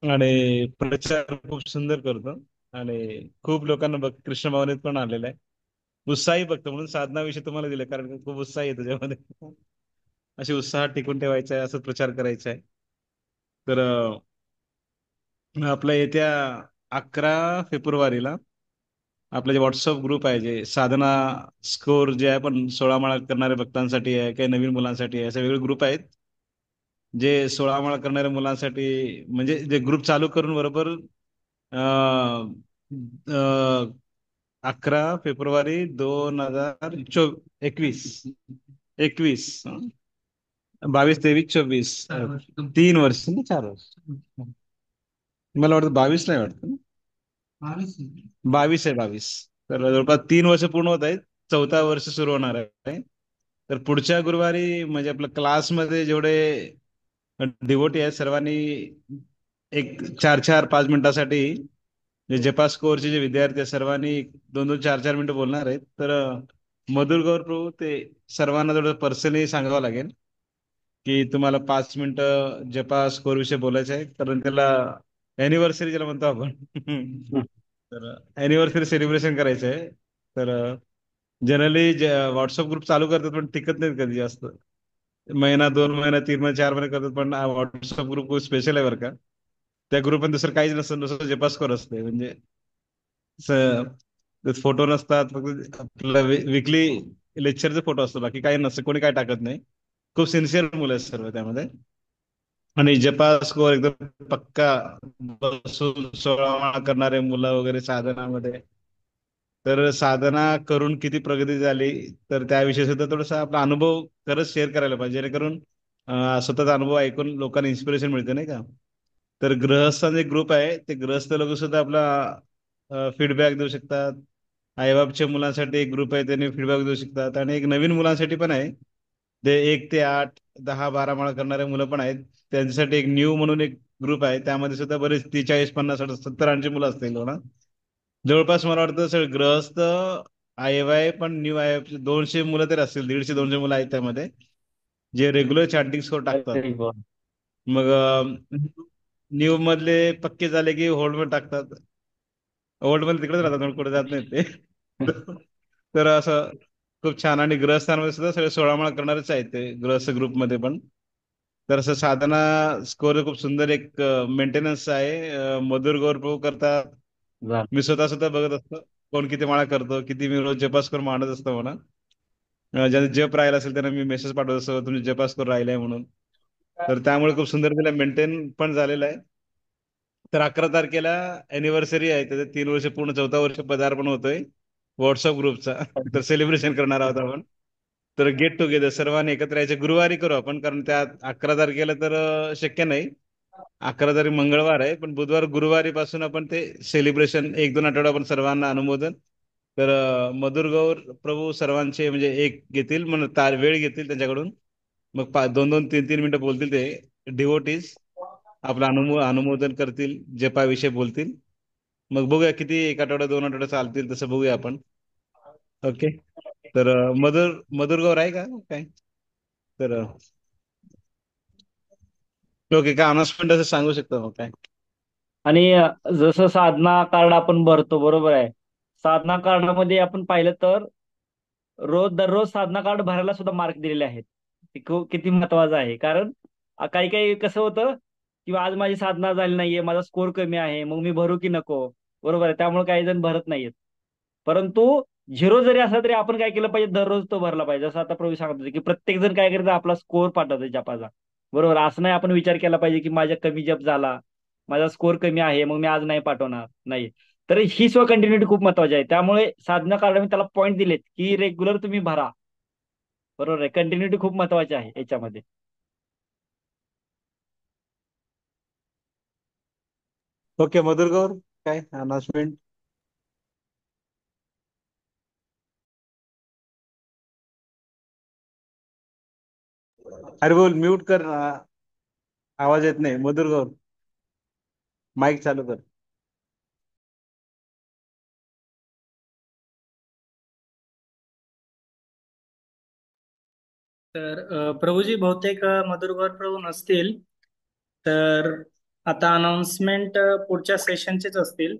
आणि प्रचार खूप सुंदर करतो. आणि खूप लोकांना बघ कृष्ण भावनेत पण आलेला आहे. उत्साही बघतो म्हणून साधनाविषयी तुम्हाला दिलं, कारण का खूप उत्साह आहे त्याच्यामध्ये. अशी उत्साह टिकून ठेवायचा आहे, असं प्रचार करायचा आहे. तर आपल्या येत्या 11 फेब्रुवारीला आपलं जे व्हॉट्सअप ग्रुप आहे, जे साधना स्कोर जे आहे, पण 16 माळा करणाऱ्या भक्तांसाठी आहे, काही नवीन मुलांसाठी आहे, असे वेगळे ग्रुप आहेत. जे 16 माळा करणाऱ्या मुलांसाठी, म्हणजे जे ग्रुप चालू करून बरोबर अं, अं, 11 फेब्रुवारी 2021, 22, 23, 24, 3 वर्ष ना 4 वर्ष. मला वाटतं 22 नाही वाटतं. 22 आहे, 22. तर जवळपास 3 वर्ष पूर्ण होत आहेत. 4था वर्ष सुरू होणार आहे. तर पुढच्या गुरुवारी म्हणजे आपल्या क्लासमध्ये जेवढे डिवोटी आहेत सर्वांनी एक 4-4, 5 मिनिटासाठी, जे जपा स्कोअरचे जे विद्यार्थी आहेत सर्वांनी 2-2, 4-4 मिनिटं बोलणार आहेत. तर मधुर गौर प्रभू ते सर्वांना थोडं पर्सनली सांगावं लागेल की तुम्हाला 5 मिनिटं जपा स्कोर विषयी बोलायचं आहे, कारण त्याला अॅनिव्हर्सरी ज्याला म्हणतो आपण. तर अॅनिव्हर्सरी सेलिब्रेशन करायचं आहे. तर जनरली व्हॉट्सअप ग्रुप चालू करतात पण टिकत नाहीत कधी जास्त. महिना, 2 महिना, 3 महिने, 4 महिने करतात, पण व्हॉट्सअप ग्रुप खूप स्पेशल आहे बरं का. त्या ग्रुप पण दुसरं काहीच नसतं, नुसतं जपास्कोर असते. म्हणजे फोटो नसतात, फक्त आपला विकली लेक्चरचे फोटो असतो, बाकी काही नसतं, कोणी काय टाकत नाही. खूप सिन्सिअर मुलं आहेत सर्व त्यामध्ये. आणि जपा स्कोअर एकदम पक्का बसून 16 माळा करणारे मुलं वगैरे साधनामध्ये. तर साधना करून किती प्रगती झाली, तर त्याविषयी सुद्धा थोडासा आपला अनुभव खरंच शेअर करायला पाहिजे, जेणेकरून स्वतःचा अनुभव ऐकून लोकांना इन्स्पिरेशन मिळते नाही का. तर गृहस्थांचा एक ग्रुप आहे, ते गृहस्थ लोक सुद्धा आपला फीडबॅक देऊ शकतात. आईबापच्या मुलांसाठी एक ग्रुप आहे, त्यांनी फीडबॅक देऊ शकतात. आणि एक नवीन मुलांसाठी पण आहे, ते 1 ते 8, 10, 12 माळा करणारे मुलं पण आहेत. त्यांच्यासाठी एक न्यू म्हणून एक ग्रुप आहे, त्यामध्ये सुद्धा बरेच 40, 50, 60, 70, 80 मुलं असतील ना. जवळपास मला वाटतं सगळे गृहस्थ, आय पण न्यू आय 200 मुलं तरी असतील, 150-200 मुलं आहेत त्यामध्ये, जे रेग्युलर चॅटिंग स्कोर टाकतात. अरे वा. मग न्यू मधले पक्के झाले की होल्ड मध्ये टाकतात. होल्ड मध्ये तिकडेच राहतात, म्हणून कुठे जात नाहीत ते. तर असं खूप छान. आणि ग्रहस्थांमध्ये सुद्धा सगळे 16 माळा करणारेच आहेत ते गृहस्थ ग्रुपमध्ये पण. तर असं साधना स्कोर खूप सुंदर एक मेंटेनन्स आहे. मधुर गौर प्रभू करतात. झालं. मी स्वतः सुद्धा बघत असतो कोण किती माळा करतो, किती मी रोज जपास करून मांडत असतो म्हणा. ज्याने जप राहिला असेल त्यांना मी मेसेज पाठवत असतो तुम्ही जपास करून राहिलाय म्हणून. तर त्यामुळे खूप सुंदर तिला मेंटेन पण झालेलं आहे. तर 11 तारखेला अॅनिव्हर्सरी आहे, त्याचं 3 वर्ष पूर्ण, 4था वर्ष पदार्पण होतोय व्हॉट्सअप ग्रुपचा. तर सेलिब्रेशन करणार आहोत आपण. तर गेट टुगेदर सर्वांनी एकत्र यायचे, गुरुवारी करू आपण, कारण त्या 11 तारखेला तर शक्य नाही. 11 तारीख मंगळवार आहे, पण बुधवार गुरुवारी पासून आपण ते सेलिब्रेशन 1-2 आठवडे आपण सर्वांना अनुमोदन. तर मधुर गौर प्रभू सर्वांचे म्हणजे एक घेतील, मग वेळ घेतील त्यांच्याकडून. मग 2-2, 3-3 मिनिटं बोलतील ते डिवोटीज. आपलं अनुमोदन करतील, जपाविषयी बोलतील. मग बघूया किती, 1 आठवडा 2 आठवडे चालतील तसं बघूया आपण. ओके. तर मधुर मधुर गौर आहे का काय? तर ओके, काय अनाउन्समेंट असं सांगू शकता मग काय? आणि जसं साधना कार्ड आपण भरतो, बरोबर आहे. साधना कार्डामध्ये आपण पाहिलं तर दररोज साधना कार्ड भरायला सुद्धा मार्क दिलेले आहेत. ते किती महत्वाचं आहे, कारण काही काही कसं होतं की आज माझी साधना झाली नाहीये, माझा स्कोर कमी आहे, मग मी भरू की नको. बरोबर आहे, त्यामुळे काही जण भरत नाहीयेत. परंतु झिरो जरी असला तरी आपण काय केलं पाहिजे, दररोज तो भरला पाहिजे. जसं आता प्रवीण सांगत होते की प्रत्येक जण काय करतं, आपला स्कोर पाठवतो जपाचा. बरोबर, असं नाही आपण विचार केला पाहिजे की माझ्या कमी जप झाला, माझा स्कोर कमी आहे, मग मी आज नाही पाठवणार, नाही. तर ही स्व कंटिन्युटी खूप महत्वाची आहे. त्यामुळे साधना कार्ड मी त्याला पॉईंट दिलेत की रेग्युलर तुम्ही भरा. बरोबर आहे, कंटिन्युटी खूप महत्वाची आहे याच्यामध्ये. ओके मधुर गौर, काय अनाउन्समेंट? अरे बोल, म्यूट कर. आवाज येत नाही मधुर गौर. माईक चालू कर. तर प्रभूजी बहुतेक मधुरगौर प्रभू नसतील. तर आता अनाउन्समेंट पुढच्या सेशनचेच असतील.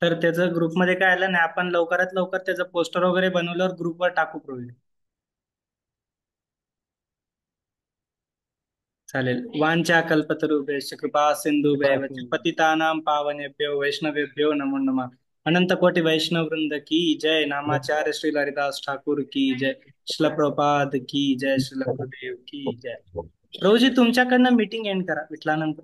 तर त्याचं ग्रुपमध्ये काय आलं नाही, आपण लवकरात लवकर त्याचं पोस्टर वगैरे बनवल्यावर ग्रुपवर टाकू प्रभू. चालेल. वांछा कल्पतरुभ्यश्च कृपा सिंधुभ्यैव च पतितानां पावनेभ्यो वैष्णवेभ्यो नमो नमः. अनंत कोटि वैष्णव वृंद की जय. नामाचार्य श्री हरिदास ठाकुर की जय. शिल प्रभुपाद की जय. शिल गुरुदेव की जय. प्रभूजी तुमच्याकडनं मीटिंग एंड करा विठलानंद.